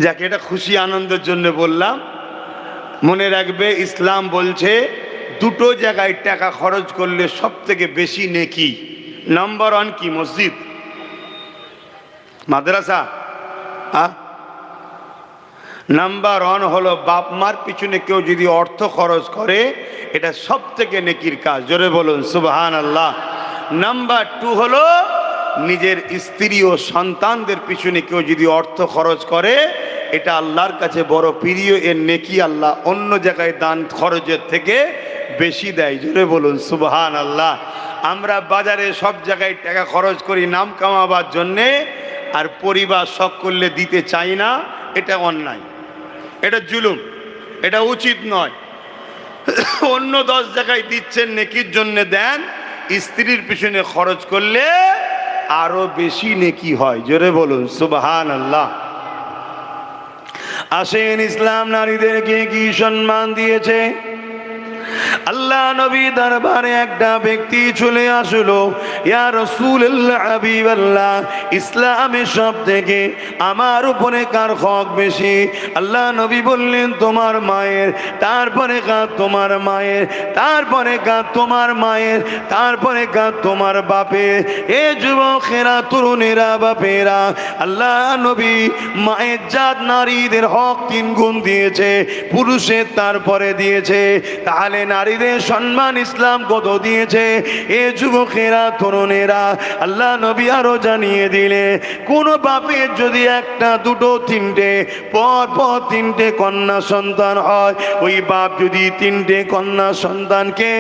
যাকে এটা খুশি আনন্দের জন্য বললাম। মনে রাখবে, ইসলাম বলছে দুটো জায়গায় টাকা খরচ করলে সব থেকে বেশি নেকি। নাম্বার 1 কি? মসজিদ, মাদ্রাসা। নাম্বার 1 হলো বাপ মার পিছনে কেউ যদি অর্থ খরচ করে, এটা সব থেকে নেকির কাজ। জোরে বলুন সুবহানাল্লাহ। নাম্বার 2 হলো নিজের স্ত্রী ও সন্তানদের পিছনে কেউ যদি অর্থ খরচ করে, এটা আল্লাহর কাছে বড় প্রিয়। এর নেকি আল্লাহ অন্য জায়গায় দান খরচের থেকে বেশি দেয়। জোরে বলুন সুবহানাল্লাহ। আমরা বাজারে সব জায়গায় টাকা খরচ করি নাম কামাবার জন্যে, আর পরিবার শখ করলে দিতে চাই না। এটা অন্যায়, এটা জুলুম, এটা উচিত নয়। অন্য 10 জায়গায় দিচ্ছেন, নেকির জন্য দেন। স্ত্রীর পিছনে খরচ করলে আরো বেশি নেকি হয়। জোরে বলুন সুবহানাল্লাহ। আসেন, ইসলাম নারীদেরকে কি সম্মান দিয়েছে। আল্লাহ নবী দরবারে একটা ব্যক্তি চলে আসলো, ইয়া রাসূলুল্লাহ, হাবিবাল্লাহ, ইসলামের সব থেকে আমার উপরে কার হক বেশি? আল্লাহ নবী বললেন তোমার মায়ের, তারপরে কার তোমার মায়ের, তারপরে কার তোমার মায়ের, তারপরে কার তোমার বাপের। এ যুবকেরা, তরুণেরা, বাপেরা, আল্লাহ নবী মায়ের জাত নারীদের হক 3 গুণ দিয়েছে, পুরুষের তারপরে দিয়েছে। তাহলে নারীদের সম্মান ইসলাম কত দিয়েছে? এ যুবকেরা, তরুণেরা, আল্লাহ নবী আরো জানিয়ে দিলে, কোন বাপের যদি 1, 2, 3টে পর পর 3টে কন্যা সন্তান হয়, ওই বাপ যদি 3টে কন্যা সন্তানকে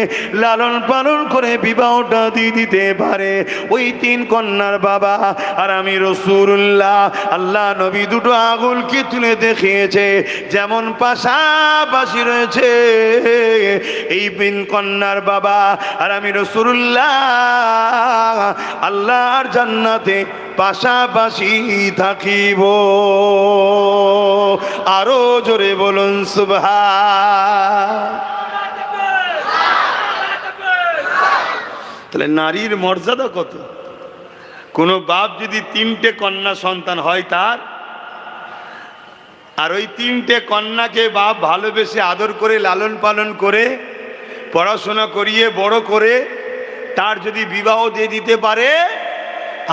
লালন পালন করে বিবাহটা দিয়ে দিতে পারে, ওই 3 কন্যার বাবা আর আমি রাসূলুল্লাহ, আল্লাহ নবী 2টো আঙুলকে তুলে দেখিয়েছে, যেমন পাশাপাশি রয়েছে এই 3 কন্যার বাবা আর আমি রাসূলুল্লাহ আল্লাহর জান্নাতে পাশাপাশি থাকিব। আরো জোরে বলুন সুবহান। তাহলে নারীর মর্যাদা কত! কোন বাপ যদি 3টে কন্যা সন্তান হয় তার, আর ওই 3টে কন্যাকে বাপ ভালোবেসে আদর করে লালন পালন করে পড়াশোনা করিয়ে বড় করে তার যদি বিবাহ দিয়ে দিতে পারে,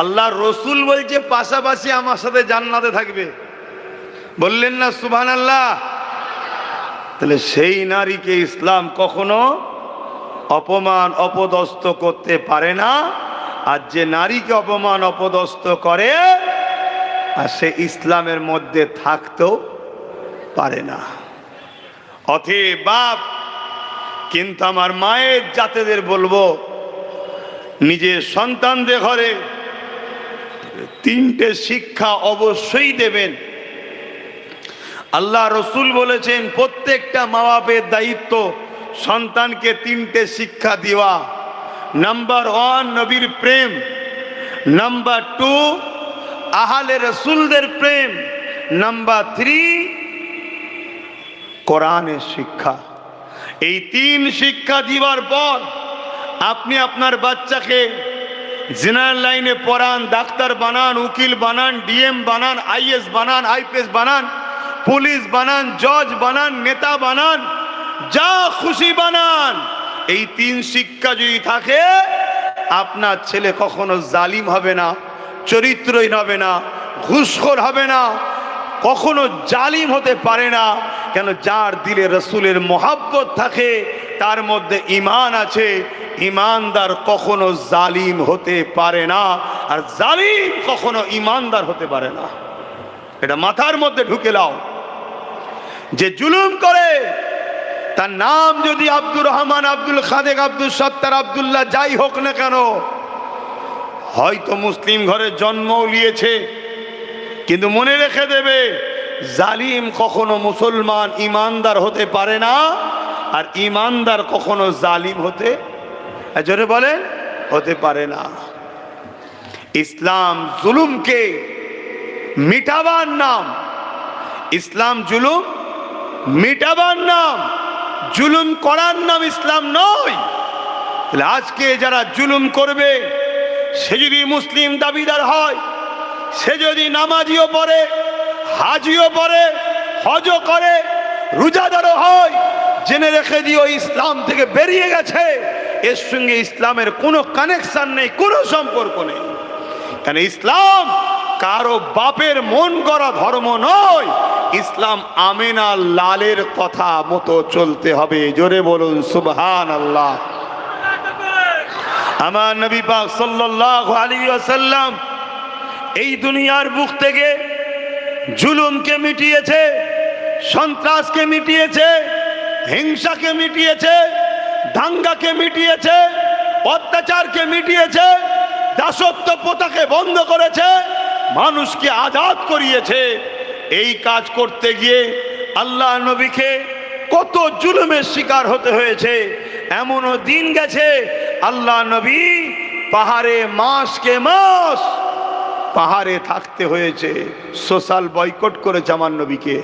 আল্লাহ রসুল বলছে পাশাপাশি আমার সাথে জান্নাতে থাকবে। বললেন না সুবহানাল্লাহ? তাহলে সেই নারীকে ইসলাম কখনো অপমান অপদস্থ করতে পারে না। আর যে নারীকে অপমান অপদস্থ করে, আর সে ইসলামের মধ্যে থাকতেও পারে না। অতএব বাপ, কিন্তু আমার মায়ের জাতেদের বলবো, নিজের সন্তানদের ঘরে তিনটে শিক্ষা অবশ্যই দেবেন। আল্লাহ রসুল বলেছেন প্রত্যেকটা মা বাপের দায়িত্ব সন্তানকে তিনটে শিক্ষা দেওয়া। নাম্বার 1 নবীর প্রেম, নাম্বার 2 আহলে রসুলদের প্রেম, নাম্বার 3 কোরআনের শিক্ষা। এই 3 শিক্ষা দিবার পর আপনি আপনার বাচ্চাকে জেনারেল লাইনে পড়ান, ডাক্তার বানান, উকিল বানান, ডিএম বানান, আইএস বানান, আইপিএস বানান, পুলিশ বানান, জজ বানান, নেতা বানান, যা খুশি বানান। এই 3 শিক্ষা যদি থাকে, আপনার ছেলে কখনো জালিম হবে না, চরিত্রহীন হবে না, ঘুষখোর হবে না, কখনো জালিম হতে পারে না। কেন? যার দিলে রসুলের মোহাব্বত থাকে, তার মধ্যে ঈমান আছে। ঈমানদার কখনো জালিম হতে পারে না, আর জালিম কখনো ঈমানদার হতে পারে না। এটা মাথার মধ্যে ঢুকে লাও। যে জুলুম করে, তার নাম যদি আব্দুর রহমান, আব্দুল খাদেক, আব্দুল সত্তার, আব্দুল্লাহ যাই হোক না কেন, হয়তো মুসলিম ঘরে জন্মও নিয়েছে, কিন্তু মনে রেখে দেবে, জালিম কখনো মুসলমান ঈমানদার হতে পারে না, আর ঈমানদার কখনো জালিম হতে, জোরে বলেন, হতে পারে না। ইসলাম জুলুমকে মিটাবার নাম। ইসলাম জুলুম মিটাবার নাম, জুলুম করার নাম ইসলাম নয়। তাহলে আজকে যারা জুলুম করবে, সে যদি মুসলিম দাবিদার হয়, সে যদি নামাজিও পড়ে, হাজিও পড়ে, হজও করে, রোজাদারও হয়, জেনে রেখে দিও ইসলাম থেকে বেরিয়ে গেছে। এর সঙ্গে ইসলামের কোনো কানেকশন নেই, কোনো সম্পর্ক নেই। কারণ ইসলাম কারো বাপের মন করা ধর্ম নয়। ইসলাম আমেনা লালের কথা মতো চলতে হবে। জোরে বলুন সুবহানাল্লাহ। আমার নবী পাক সাল্লাল্লাহু আলাইহি ওয়াসাল্লাম এই দুনিয়ার বুক থেকে জুলুমকে মিটিয়েছে, সন্ত্রাসকে মিটিয়েছে, হিংসাকে মিটিয়েছে, দাঙ্গাকে মিটিয়েছে, অত্যাচারকে মিটিয়েছে, দাসত্ব প্রথাকে বন্ধ করেছে, মানুষকে আজাদ করিয়েছে। এই কাজ করতে গিয়ে আল্লাহ নবীকে কত জুলুমের শিকার হতে হয়েছে। এমনও দিন গেছে আল্লাহ নবী পাহাড়ে মাসকে মাস পাহাড়ে থাকতে হয়েছে। সোশ্যাল বয়কট করেছে আমার নবীকে,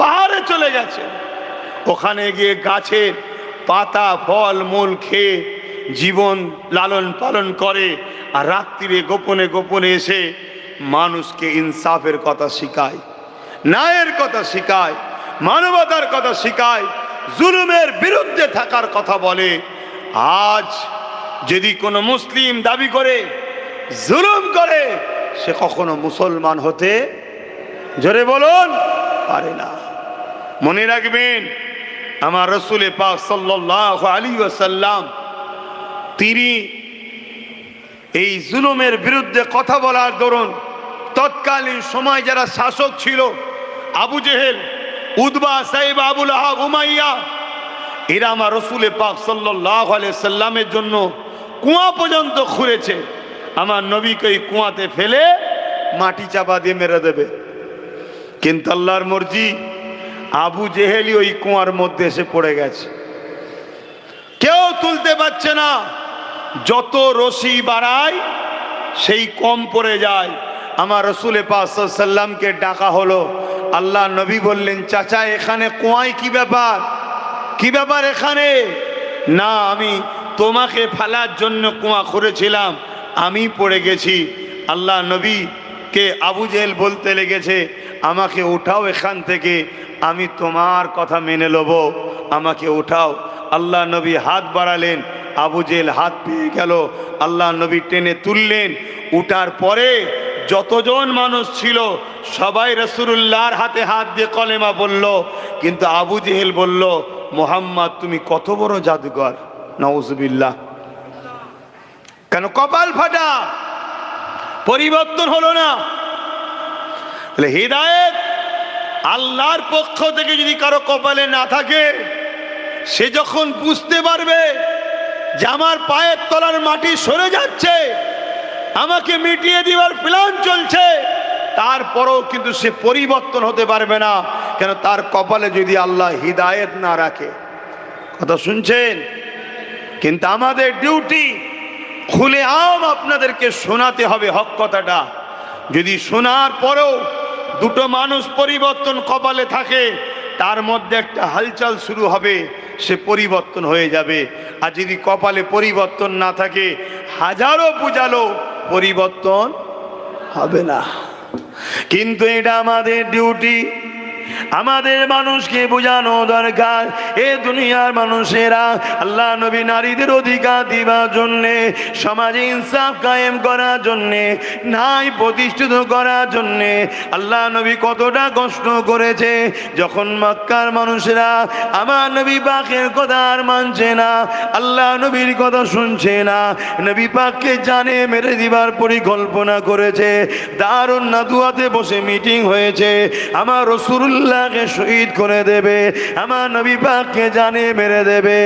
পাহাড়ে চলে গেছে, ওখানে গিয়ে গাছের পাতা ফল মূল খেয়ে জীবন লালন পালন করে, আর রাত্রিরে গোপনে গোপনে এসে মানুষকে ইনসাফের কথা শিখায়, ন্যায়ের কথা শিখায়, মানবতার কথা শিখায়, জুলুমের বিরুদ্ধে থাকার কথা বলে। আজ যদি কোনো মুসলিম দাবি করে জুলুম করে, সে কখনো মুসলমান হতে, জোরে বলুন, পারে না। মনে রাখবেন, আমার রসুল পাক সাল্লাল্লাহু আলাইহি ওয়াসাল্লাম তিনি এই জুলুমের বিরুদ্ধে কথা বলার দরুন তৎকালীন সময় যারা শাসক ছিল, আবু জেহেল, উতবা, সাইবা, আবুল আহাব, উমাইয়া, এরা আমার রসুল পাক সাল্লাল্লাহু আলাইহি সাল্লামের জন্য কুয়া পর্যন্ত খুঁড়েছে। আমার নবীকে এই কুয়াতে ফেলে মাটি চাপা দিয়ে মেরে দেবে, কিন্তু আল্লাহর মর্জি, আবু জেহেলি ওই কুয়ার মধ্যে এসে পড়ে গেছে, কেউ তুলতে পারছে না। যত রশি বাড়ায় সেই কম পড়ে যায়। আমার রসুল পাক সাল্লাল্লাহু আলাইহি সাল্লামকে ডাকা হলো। আল্লাহ নবী বললেন, চাচা এখানে কুয়ায় কি ব্যাপার, কি ব্যাপার এখানে? না, আমি তোমাকে ফেলার জন্য কুয়া খুঁড়েছিলাম, আমি পড়ে গেছি। আল্লাহ নবীকে আবু জেহেল বলতে লেগেছে, আমাকে উঠাও এখান থেকে, আমি তোমার কথা মেনে নেব, আমাকে উঠাও। আল্লাহ নবী হাত বাড়ালেন, আবু জেহেল হাত পেয়ে গেল, আল্লাহ নবী টেনে তুললেন। উঠার পরে যতজন মানুষ ছিল সবাই রাসূলুল্লাহর হাতে হাত দিয়ে কলেমা বলল, কিন্তু আবু জেহেল বলল, মুহাম্মদ তুমি কত বড় জাদুকর, নাউজুবিল্লাহ। কেন? কপাল ফাটা, পরিবর্তন হলো না। হিদায়েত আল্লাহর পক্ষ থেকে যদি কারো কপালে না থাকে, সে যখন বুঝতে পারবে যে আমার পায়ের তলার মাটি সরে যাচ্ছে, আমাকে মিটিয়ে দিবার প্ল্যান চলছে, তারপরেও কিন্তু সে পরিবর্তন হতে পারবে না। কেন? তার কপালে যদি আল্লাহ হিদায়েত না রাখে। কথা শুনছেন? কিন্তু আমাদের ডিউটি খুলে আপনাদেরকে শোনাতে হবে হক কথাটা। যদি শোনার পরেও দুটো মানুষ পরিবর্তন কপালে থাকে, তার মধ্যে একটা হালচাল শুরু হবে, সে পরিবর্তন হয়ে যাবে। আর যদি কপালে পরিবর্তন না থাকে, হাজারো বুঝালো পরিবর্তন হবে না। কিন্তু এটা আমাদের ডিউটি, আমাদের মানুষকে বোঝানো দরকার। এ দুনিয়ার মানুষেরা আল্লাহ নবী নারীদের অধিকার দিবার জন্যে, সমাজে ইনসাফ কায়েম করার জন্যে, ন্যায় প্রতিষ্ঠিত করার জন্যে আল্লাহ নবী কতটা কষ্ট করেছে। যখন মক্কার মানুষেরা আমার নবী পাকের কথা আর মানছে না, আল্লাহ নবীর কথা শুনছে না, নবী পাককে জানে মেরে দিবার পরিকল্পনা করেছে। দারুন নাদুয়াতে বসে মিটিং হয়েছে, আমার রাসূলুল্লাহকে শহীদ করে দেবে, আমার নবী পাককে জানে মেরে দেবে।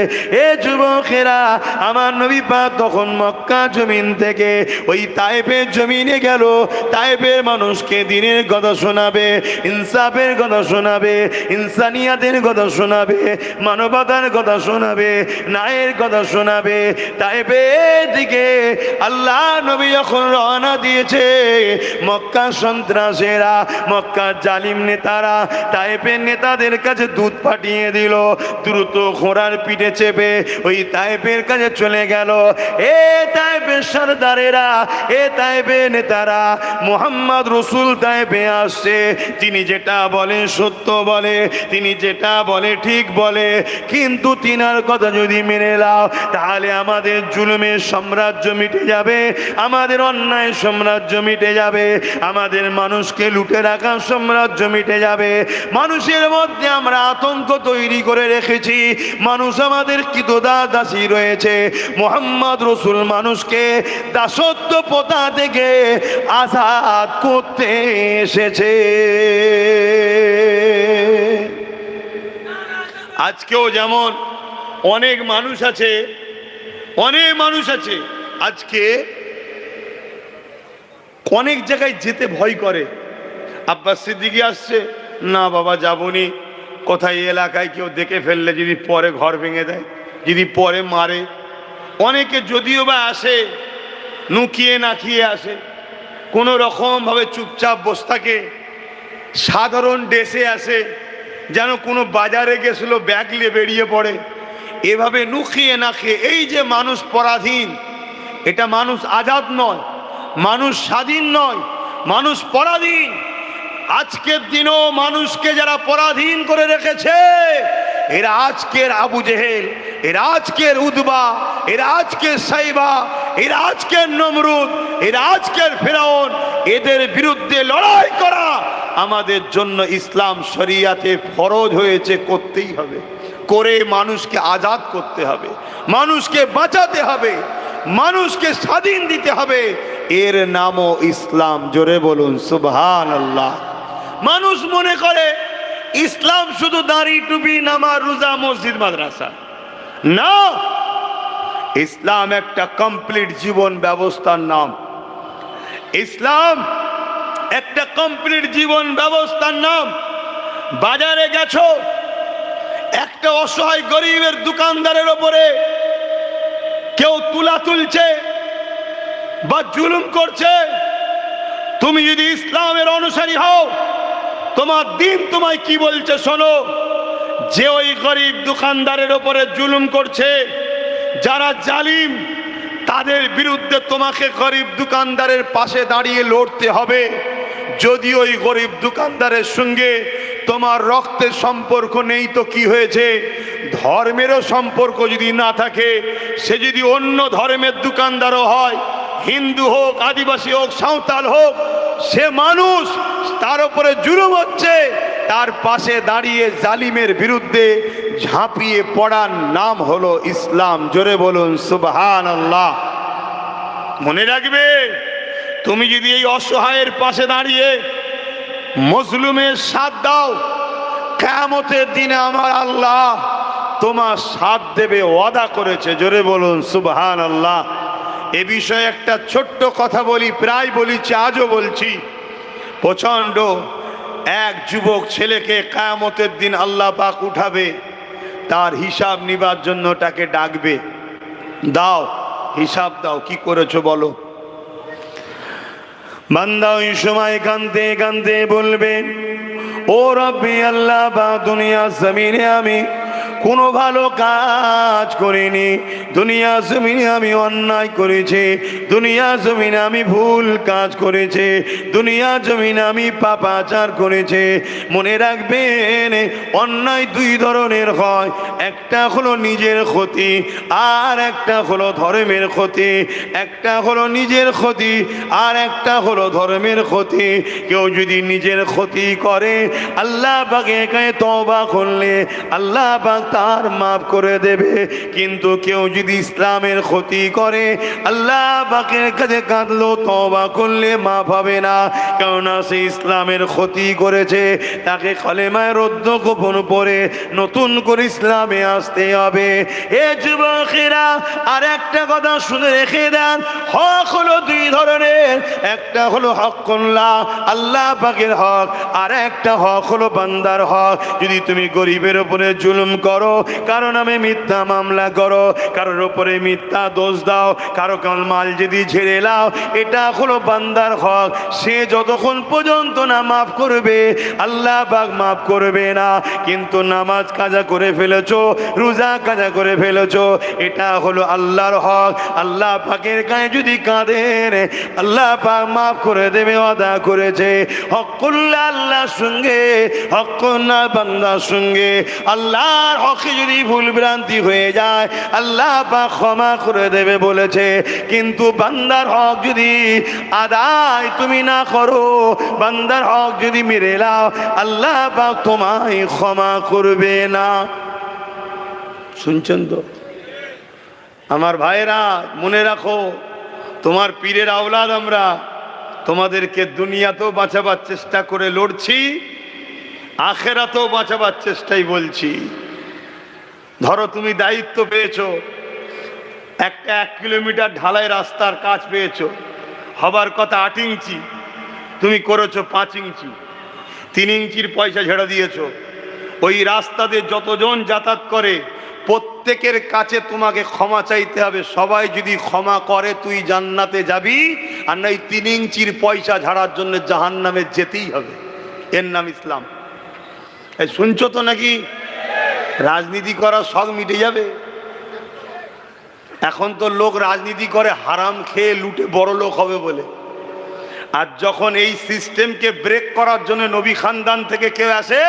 এ যুবকেরা, আমার নবী পাক তখন মক্কা জমিন থেকে ওই তায়েফের জমিনে গেল। তায়েফের মানুষকে দ্বীনের কথা শোনাবে, ইনসাফের কথা শোনাবে, ইনসানিয়াতের কথা শোনাবে, মানবতার কথা শোনাবে, ন্যায়ের কথা শোনাবে। তায়েফের দিকে আল্লাহ নবী যখন রওনা দিয়েছে, মক্কা সন্ত্রাসীরা, মক্কার জালিম নেতারা তায়েফের নেতাদের কাছে দূত পাঠিয়ে দিল। দ্রুত ঘোড়ার পিঠে চেপে ওই তায়েফের কাছে চলে গেল। এ তায়েফের সরদারেরা, এ তায়েফের নেতারা, মুহাম্মদ রসুল তায়েফে আসছে, তিনি যেটা বলে সত্য বলে, তিনি যেটা বলে ঠিক বলে, কিন্তু তিনার কথা যদি মেনে নাও, তাহলে আমাদের জুলুমের সাম্রাজ্য মিটে যাবে, আমাদের অন্যায় সাম্রাজ্য মিটে যাবে, আমাদের মানুষকে লুটে রাখার সাম্রাজ্য মিটে যাবে। মানুষের মধ্যে আমরা আতঙ্ক তৈরি করে রেখেছি, মানুষ আমাদের দাসী রয়েছে। মুহাম্মদ রসুল মানুষকে দাসত্ব প্রথা থেকে আজাদ করতে এসেছে। আজকেও যেমন অনেক মানুষ আছে, অনেক মানুষ আছে আজকে অনেক জায়গায় যেতে ভয় করে। আব্বাস সিদ্দিকী আসছে, না বাবা যাবনি, কোথায় এলাকায় কেউ দেখে ফেললে যদি পরে ঘর ভেঙে দেয়, যদি পরে মারে। অনেকে যদিও বা আসে, নুকিয়ে নাকিয়ে আসে, কোনো রকমভাবে চুপচাপ বসে থাকে, সাধারণ ড্রেসে আসে, যেন কোনো বাজারে গেছিল ব্যাগ নিয়ে বেরিয়ে পড়ে। এভাবে নুকিয়ে নাকিয়ে, এই যে মানুষ পরাধীন, এটা মানুষ আজাদ নয়, মানুষ স্বাধীন নয়, মানুষ পরাধীন। আজকের দিনও মানুষকে যারা পরাধীন করে রেখেছে, এরা আজকের আবু জেহেল, এরা আজকের উদবা, এরা আজকের সাইবা, এরা আজকের নমরুদ, এরা আজকের ফেরাউন। এদের বিরুদ্ধে লড়াই করা আমাদের জন্য ইসলাম শরিয়াতে ফরজ হয়েছে, করতেই হবে। করে মানুষকে আজাদ করতে হবে, মানুষকে বাঁচাতে হবে, মানুষকে স্বাধীন দিতে হবে। এর নামও ইসলাম। জোরে বলুন সুবহানাল্লাহ। মানুষ মনে করে ইসলাম শুধু দাড়ি টুপি নামাজ রোজা মসজিদ মাদ্রাসা না, ইসলাম একটা কমপ্লিট জীবন ব্যবস্থার নাম। ইসলাম একটা কমপ্লিট জীবন ব্যবস্থার নাম। বাজারে গেছো, একটা অসহায় গরিবের দোকানদারের ওপরে কেউ তুলা তুলছে বা জুলুম করছে, তুমি যদি ইসলামের অনুসারী হও, তোমার দিন তোমায় কি বলছে শোনো। যে ওই গরিব দোকানদারের ওপরে জুলুম করছে, যারা জালিম, তাদের বিরুদ্ধে তোমাকে গরিব দোকানদারের পাশে দাঁড়িয়ে লড়তে হবে। যদি ওই গরিব দোকানদারের সঙ্গে তোমার রক্তের সম্পর্ক নেই তো কি হয়েছে, ধর্মেরও সম্পর্ক যদি না থাকে, সে যদি অন্য ধর্মের দোকানদারও হয়, হিন্দু হোক, আদিবাসী হোক, সাঁওতাল হোক, সে মানুষ, তার উপরে জুলুম হচ্ছে, তার পাশে দাঁড়িয়ে জালিমের বিরুদ্ধে ঝাঁপিয়ে পড়ার নাম হলো ইসলাম। জোরে বলুন সুবহানাল্লাহ। মনে রাখবে, তুমি যদি এই অসহায়ের পাশে দাঁড়িয়ে মজলুমের সাথ দাও, কিয়ামতের দিনে আমার আল্লাহ তোমার সাথ দেবে, ওয়াদা করেছে। জোরে বলুন সুবহানাল্লাহ। এ বিষয়ে একটা ছোট্ট কথা বলি, প্রায় বলেছি, আজও বলছি। প্রচণ্ড এক যুবক ছেলেকে কিয়ামতের দিন আল্লাহ পাক উঠাবে, তার হিসাব নিবার জন্য তাকে ডাকবে, দাও হিসাব দাও, কি করেছো বলো। বান্দা ওই সময় কাঁদতে কাঁদতে বলবে, ও রব্বি আল্লাহ বা দুনিয়া জমিনে আমি কোনো ভালো কাজ করিনি, দুনিয়া জমিনে আমি অন্যায় করেছি, দুনিয়া জমিনে আমি ভুল কাজ করেছি, দুনিয়া জমিনে আমি পাপাচার করেছি। মনে রাখবেন, অন্যায় দুই ধরনের হয়, একটা হলো নিজের ক্ষতি আর একটা হলো ধর্মের ক্ষতি। একটা হলো নিজের ক্ষতি আর একটা হলো ধর্মের ক্ষতি। কেউ যদি নিজের ক্ষতি করে আল্লাহ পাকে কাছে তওবা করলে আল্লাহ পাক তার মাফ করে দেবে। কিন্তু কেউ যদি ইসলামের ক্ষতি করে আল্লাহ পাকের কাছে কাঁদলো, তওবা করলে মাফ হবে না, কেননা সে ইসলামের ক্ষতি করেছে। তাকে কলেমায় রদ্দ গোপন পড়ে নতুন করে ইসলামে আসতে হবে। এ যুবকেরা, আর একটা কথা শুনে রেখে দেন, হক হলো দুই ধরনের, একটা হলো হকুল্লাহ আল্লাহ পাকের হক, আর একটা হক হলো বান্দার হক। যদি তুমি গরিবের উপরে জুলুম করো, কারো নামে মিথ্যা মামলা করো, কারোর উপরে মিথ্যা দোষ দাও, কারো মাল যদি ঝেড়ে লাও, এটা হলো বান্দার হক। সে যতক্ষণ পর্যন্ত না মাফ করবে আল্লাহ পাক মাফ করবে না। কিন্তু নামাজ কাজা করে ফেলেছো, রোজা কাজা করে ফেলেছো, এটা হলো আল্লাহর হক। আল্লাহ পাকের গায়ে যদি কাঁদেন আল্লাহ পাক মাফ করে দেবে, ওয়াদা করেছে। হকুল্লাহ আল্লাহর সঙ্গে, হকুল্লাহ বান্দার সঙ্গে। আল্লাহর হকে যদি ভুল ভ্রান্তি হয়ে যায় আল্লাহ পাক ক্ষমা করে দেবে বলেছে। কিন্তু বান্দার হক যদি আদায় তুমি না করো, বান্দার হক যদি মেরে লাও, আল্লাহ পাক তোমায় ক্ষমা করবে না। শুনছেন তো আমার ভাইরা? মনে রাখো, তোমার পীরের আওলাদ আমরা, তোমাদেরকে দুনিয়াতেও বাঁচাবার চেষ্টা করে লড়ছি, আখেরাতেও বাঁচাবার চেষ্টাই বলছি। ধরো তুমি দায়িত্ব পেয়েছো, একটা 1 কিলোমিটার ঢালাই রাস্তার কাজ পেয়েছো, হবার কথা 8 ইঞ্চি, তুমি করেছো 5 ইঞ্চি, 3 ইঞ্চির পয়সা ঝেড়ে দিয়েছো। ওই রাস্তাতে যতজন যাতায়াত করে প্রত্যেকের কাছে তোমাকে ক্ষমা চাইতে হবে। সবাই যদি ক্ষমা করে তুই জান্নাতে যাবি, আর না 3 ইঞ্চির পয়সা ঝাড়ার জন্য জাহান্নামে যেতেই হবে। এর নাম ইসলাম। এই শুনছো তো নাকি? রাজনীতি করা শখ মিটে যাবে। এখন তো লোক রাজনীতি করে হারাম খেয়ে লুটে বড় লোক হবে বলে। আর যখন এই সিস্টেমকে ব্রেক করার জন্য নবী খানদান থেকে কেউ আসে,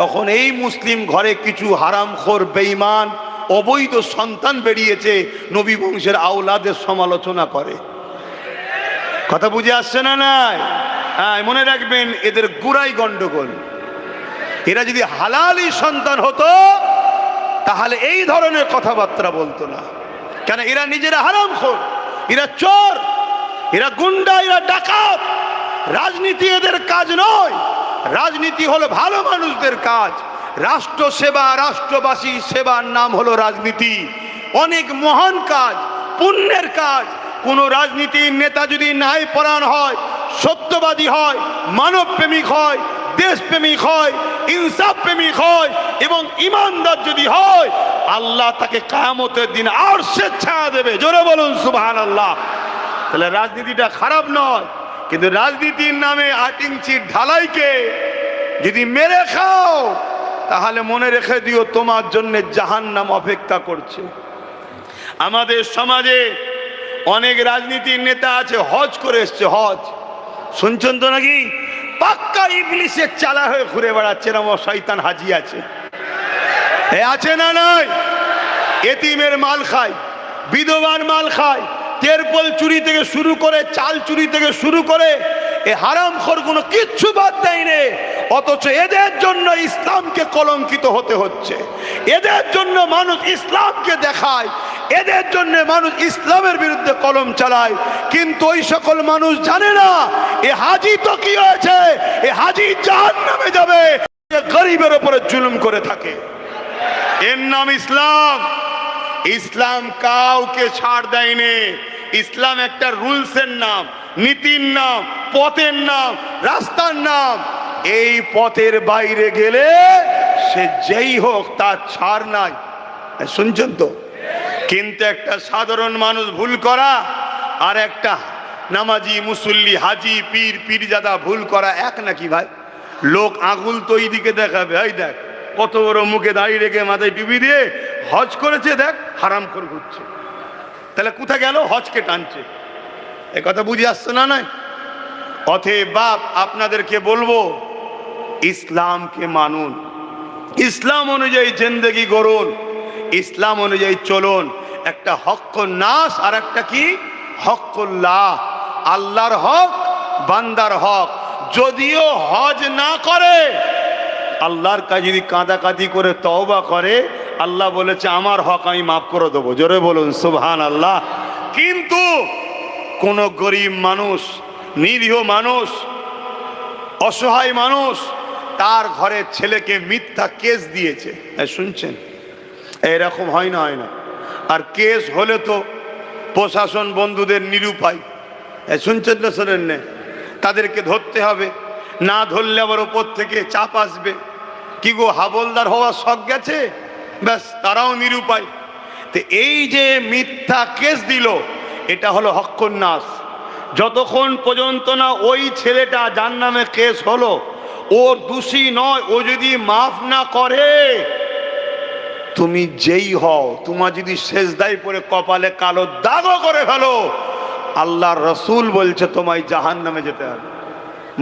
তখন এই মুসলিম ঘরে কিছু হারামখোর বেঈমান অবৈধ সন্তান বেরিয়েছে, নবী বংশের আওলাদের সমালোচনা করে। কথা বুঝে আসছে না? নাই? হ্যাঁ, মনে রাখবেন, এদের গুড়াই গন্ডগোল। এরা যদি হালালি সন্তান হতো তাহলে এই ধরনের কথাবার্তা বলতো না। কেন? এরা নিজেরা হারামখোর, এরা চোর, এরা গুন্ডা, এরা ডাকাত। রাজনীতি এদের কাজ নয়। রাজনীতি হলো ভালো মানুষদের কাজ। রাষ্ট্র সেবা, রাষ্ট্রবাসী সেবার নাম হলো রাজনীতি। অনেক মহান কাজ, পুণ্যের কাজ। কোন রাজনীতির নেতা যদি ন্যায় পরায়ণ হয়, সত্যবাদী হয়, মানব প্রেমিক হয়, দেশপ্রেমিক হয়, ইনসাফ প্রেমিক হয় এবং ইমানদার যদি হয়, আল্লাহ তাকে কিয়ামতের দিন আরশের ছায়া দেবে। জোরে বলুন সুবহানাল্লাহ। তাহলে রাজনীতিটা খারাপ নয়, কিন্তু রাজনীতির নামে 8 ইঞ্চির ঢালাইকে যদি মেরে খাও তাহলে মনে রেখে দিও তোমার জন্য জাহান্নাম অপেক্ষা করছে। আমাদের সমাজে অনেক রাজনীতির নেতা আছে, হজ করে এসছে। হজ শুনছেন তো নাকি? পাক্কা ইবলিসের চালা হয়ে ঘুরে বেড়াচ্ছে। এরকম শয়তান হাজি আছে, আছে না নাই? এতিমের মাল খায়, বিধবার মাল খায়, তেরপল চুরি থেকে শুরু করে, চাল চুরি থেকে শুরু করে, এ হারামখোর কোনো কিচ্ছু বাদ দেয় রে। অথচ এদের জন্য ইসলামকে কলঙ্কিত হতে হচ্ছে, এদের জন্য মানুষ ইসলামকে দেখায়, এদের জন্য মানুষ ইসলামের বিরুদ্ধে কলম চালায়, কিন্তু ওই সকল মানুষ জানে না এ হাজি তো কি হয়েছে, এ হাজি জাহান্নামে যাবে, গরিবের উপরে জুলুম করে থাকে। এর নাম ইসলাম। ইসলাম কাউকে ছাড় দেয়নি। ইসলাম একটা রুলসের নাম, নীতির নাম, পথের নাম, রাস্তার নাম। এই পথের বাইরে গেলে সে যেই হোক তার ছাড় নাই। শুনছেন তো? কিন্তু একটা সাধারণ মানুষ ভুল করা আর একটা নামাজি মুসল্লি হাজি পীর পীরজাদা ভুল করা এক নাকি ভাই? লোক আঙুল তো এই দিকে দেখাবে, এই দেখ কত বড় মুখে দাঁড়িয়ে রেখে মাথায় টুপি দিয়ে হজ করেছে, দেখ হারাম করে ঘুরছে। তাহলে কোথায় গেল? হজকে টানছে। এ কথা বুঝে আসছে না? নয়। অতএব বাপ আপনাদেরকে বলবো, ইসলামকে মানুন, ইসলাম অনুযায়ী জিন্দেগি গড়ুন, ইসলাম অনুযায়ী চলুন। একটা হক নাস আর একটা কি হকুল্লাহ, আল্লাহর হক বান্দার হক। যদিও হজ না করে, আল্লাহর কাছে যদি কাঁদাকাঁদি করে তওবা করে, আল্লাহ বলেছে আমার হক আমি মাফ করে দেবো। জোরে বলুন সুবহানাল্লাহ। কিন্তু কোন গরিব মানুষ, নিরীহ মানুষ, অসহায় মানুষ তার ঘরের ছেলেকে মিথ্যা কেস দিয়েছে, শুনছেন? এরকম হয় না? হয় না? আর কেস হলে তো প্রশাসন বন্ধুদের নিরুপায়, শুনছেন না? শোনেন না? তাদেরকে ধরতে হবে, না ধরলে আবার ওপর থেকে চাপ আসবে। কি গো, হাবলদার হওয়ার শখ গেছে, ব্যাস তারাও নিরুপায়। তো এই যে মিথ্যা কেস দিল, এটা হলো হক্কুন নাস। যতক্ষণ পর্যন্ত না ওই ছেলেটা যার নামে কেস হলো ওর দোষী নয়, ও যদি মাফ না করে, তুমি যেই হও, তোমার যদি সেজদায় পড়ে কপালে কালো দাগও করে ফেলো, আল্লাহর রসুল বলছে তোমায় জাহান্নামে যেতে হবে,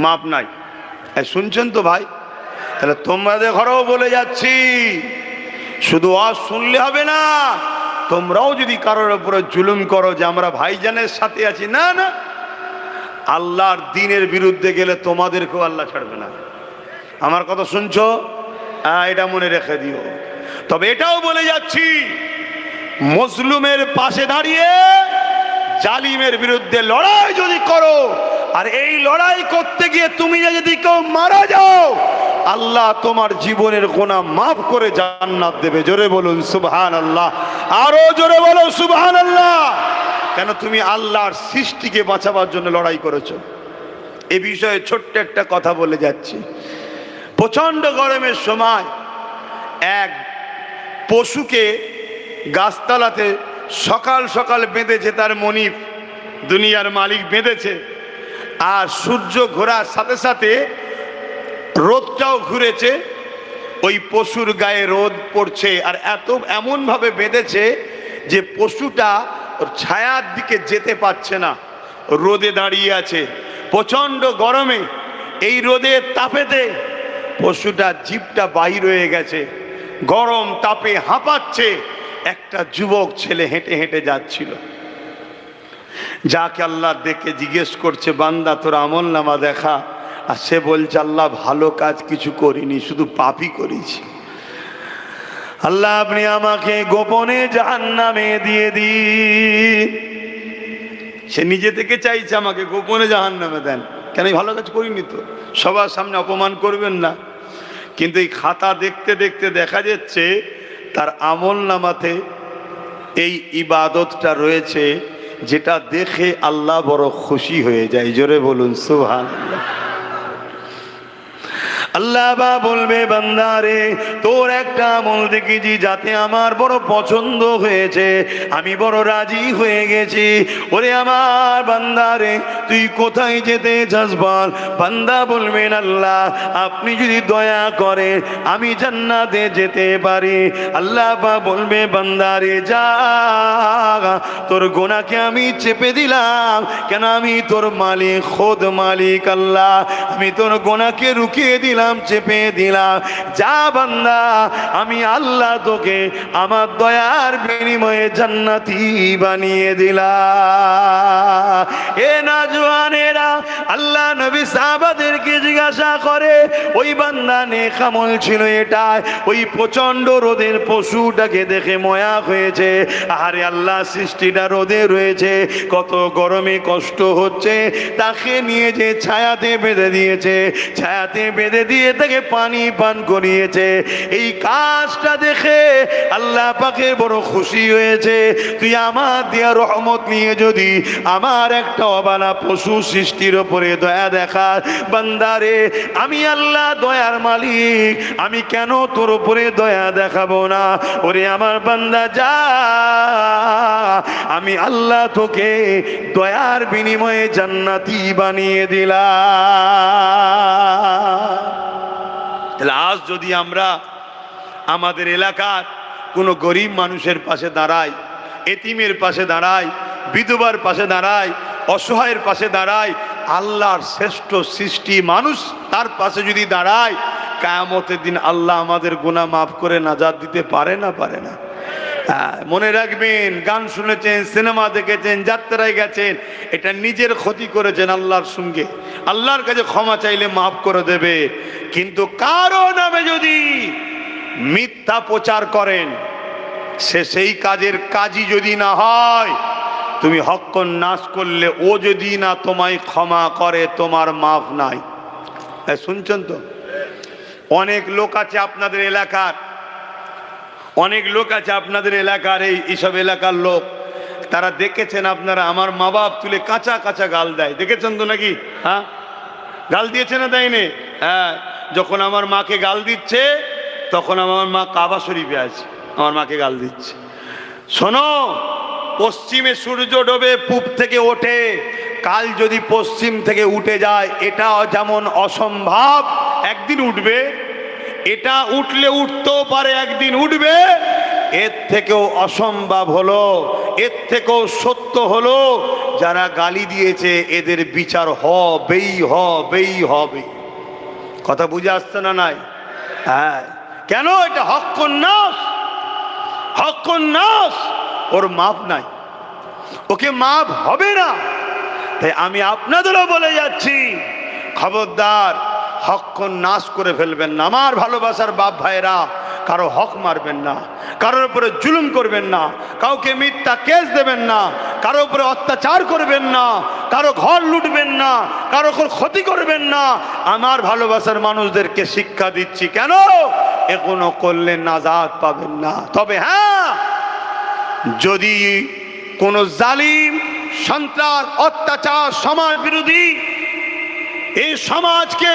মাপ নাই। শুনছেন তো ভাই? তাহলে তোমাদের ঘরেও বলে যাচ্ছি, শুধু আজ শুনলে হবে না, তোমরাও যদি কারোর উপরে জুলুম করো যে আমরা ভাইজানের সাথে আছি, না না, আল্লাহর দ্বীনের বিরুদ্ধে গেলে তোমাদেরকেও আল্লাহ ছাড়বে না। আমার কথা শুনছো? এটা মনে রেখে দিও। তবে এটাও বলে যাচ্ছি, মজলুমের পাশে দাঁড়িয়ে জালিমের বিরুদ্ধে লড়াই যদি করো, আর এই লড়াই করতে গিয়ে তুমি যদি কেউ মারা যাও, আল্লাহ তোমার জীবনের গুনাহ মাফ করে জান্নাত দেবে। জোরে বলুন সুবহানাল্লাহ, আরো জোরে বলো সুবহানাল্লাহ। কেন? তুমি আল্লাহর সৃষ্টিকে বাঁচাবার জন্য লড়াই করেছো। এ বিষয়ে ছোট্ট একটা কথা বলে যাচ্ছি। প্রচন্ড গরমের সময় এক পশুকে গাছতলাতে সকাল সকাল বেঁধেছে তার মনিব, দুনিয়ার মালিক বেঁধেছে। আর সূর্য ঘোরার সাথে সাথে রোদটাও ঘুরেছে, ওই পশুর গায়ে রোদ পড়ছে। আর এমনভাবে বেঁধেছে যে পশুটা ওর ছায়ার দিকে যেতে পারছে না, রোদে দাঁড়িয়ে আছে প্রচন্ড গরমে। এই রোদের তাপেতে পশুটা জিভটা বাহির হয়ে গেছে, গরম তাপে হাঁপাচ্ছে। একটা যুবক ছেলে হেঁটে হেঁটে যাচ্ছিল, যাকে আল্লাহ দেখে জিজ্ঞেস করছে, বান্দা তোর আমল নামা দেখা। আর সে বলছে, আল্লাহ ভালো কাজ কিছু করিনি, শুধু পাপই করেছি। আল্লাহ আপনি আমাকে গোপনে জাহান্নামে দিয়ে দিন। সে নিজে থেকে চাইছে আমাকে গোপনে জাহান্নামে দেন। কেন? ভালো কাজ করিনি তো, সবার সামনে অপমান করবেন না। কিন্তু এই খাতা দেখতে দেখতে দেখা যাচ্ছে তার আমল নামাতে এই ইবাদতটা রয়েছে, যেটা দেখে আল্লাহ বড় খুশি হয়ে যায়। জোরে বলুন সুবহানাল্লাহ। আল্লাহ বা বলবে, বান্দারে তোর একটা আমল দেখেছি যাতে আমার বড় পছন্দ হয়েছে, আমি বড় রাজি হয়ে গেছি। ওরে আমার বান্দারে, তুই কোথায় যেতে চাস বল? বান্দা বলবেন, আল্লাহ আপনি যদি দয়া করেন আমি জান্নাতে যেতে পারি। আল্লাহ বা বলবে, বান্দারে যা, তোর গুনাহকে আমি চেপে দিলাম। কেন? আমি তোর মালিক, খোদ মালিক আল্লাহ, আমি তোর গুনাহকে রুকিয়ে দিলাম। দিলাম, চেপে দিলাম। যা বান্দা, আমি আল্লাহ তোকে আমার দয়ার বিনিময়ে জান্নাতি বানিয়ে দিলাম। এ নওজওয়ানেরা, আল্লাহ নবী সাহাবাদেরকে জিজ্ঞাসা করে, ওই বান্দা নেক আমল ছিল এটা, ওই প্রচন্ড রোদের পশুটাকে দেখে ময়া হয়েছে। আরে আল্লাহ, সৃষ্টিটা রোদে রয়েছে, কত গরমে কষ্ট হচ্ছে, তাকে নিয়ে যে ছায়াতে বেঁধে দিয়েছে, ছায়াতে বেঁধে দিয়ে তাকে পানি পান করিয়েছে। এই কাজটা দেখে আল্লাহ পাকের বড় খুশি হয়েছে। তুই আমার দিয়া রহমত নিয়ে যদি আমার একটা অবালা পশু সৃষ্টির উপরে দয়া দেখা, বান্দারে আমি আল্লাহ দয়ার মালিক, আমি কেন তোর উপরে দয়া দেখাবো না? ওরে আমার বান্দা যা, আমি আল্লাহ তোকে দয়ার বিনিময়ে জান্নাতি বানিয়ে দিলাম। তাহলে আজ যদি আমরা আমাদের এলাকার কোনো গরিব মানুষের পাশে দাঁড়াই, এতিমের পাশে দাঁড়াই, বিধবার পাশে দাঁড়াই, অসহায়ের পাশে দাঁড়াই, আল্লাহর শ্রেষ্ঠ সৃষ্টি মানুষ তার পাশে যদি দাঁড়াই, কিয়ামতের দিন আল্লাহ আমাদের গুনাহ মাফ করে নাজাত দিতে পারে না? পারে না? মনে রাখবেন, গান শুনেছেন, সিনেমা দেখেছেন, যাত্রায় গেছেন, এটা নিজের ক্ষতি করেছেন আল্লাহর সঙ্গে। আল্লাহর কাছে ক্ষমা চাইলে মাফ করে দেবে। কিন্তু কারো নামে যদি মিথ্যা প্রচার করেন, সে সেই কাজের কাজই যদি না হয়, তুমি হক নাশ করলে ও যদি না তোমায় ক্ষমা করে, তোমার মাফ নাই। শুনছেন তো? অনেক লোক আছে আপনাদের এলাকার, অনেক লোক আছে আপনাদের এলাকার, এইসব এলাকার লোক, তারা দেখেছেন আপনারা, আমার মা বাপ তুলে কাঁচা কাঁচা গাল দেয়, দেখেছেন তো নাকি? হ্যাঁ, গাল দিয়েছে না দেয়নি? হ্যাঁ, যখন আমার মাকে গাল দিচ্ছে, তখন আমার মা কাবা শরীফে আছে, আমার মাকে গাল দিচ্ছে। শোনো, পশ্চিমে সূর্য ডোবে, পূব থেকে ওঠে, কাল যদি পশ্চিম থেকে উঠে যায়, এটা যেমন অসম্ভব একদিন উঠবে, এটা উঠলে উঠতেও পারে একদিন উঠবে, এর থেকেও অসম্ভব হলো, এর থেকেও সত্য হলো, যারা গালি দিয়েছে এদের বিচার হবেই হবে। কথা বুঝে আসছে না? নাই? হ্যাঁ, কেন? এটা হক্কুন নাস, ওর মাপ নাই, ওকে মাপ হবে না। তাই আমি আপনাদেরও বলে যাচ্ছি, খবরদার, হক নাশ করে ফেলবেন না। আমার ভালোবাসার বাপ ভাইরা, কারো হক মারবেন না, কারোর উপরে জুলুম করবেন না, কাউকে মিথ্যা কেস দেবেন না, কারো উপরে অত্যাচার করবেন না, কারো ঘর লুটবেন না, কারো ক্ষতি করবেন না। আমার ভালোবাসার মানুষদেরকে শিক্ষা দিচ্ছি, কেন? এগুলো করলে নাজাত পাবেন না। তবে হ্যাঁ, যদি কোনো জালিম, সন্ত্রাস, অত্যাচার, সমাজ বিরোধী, এই সমাজকে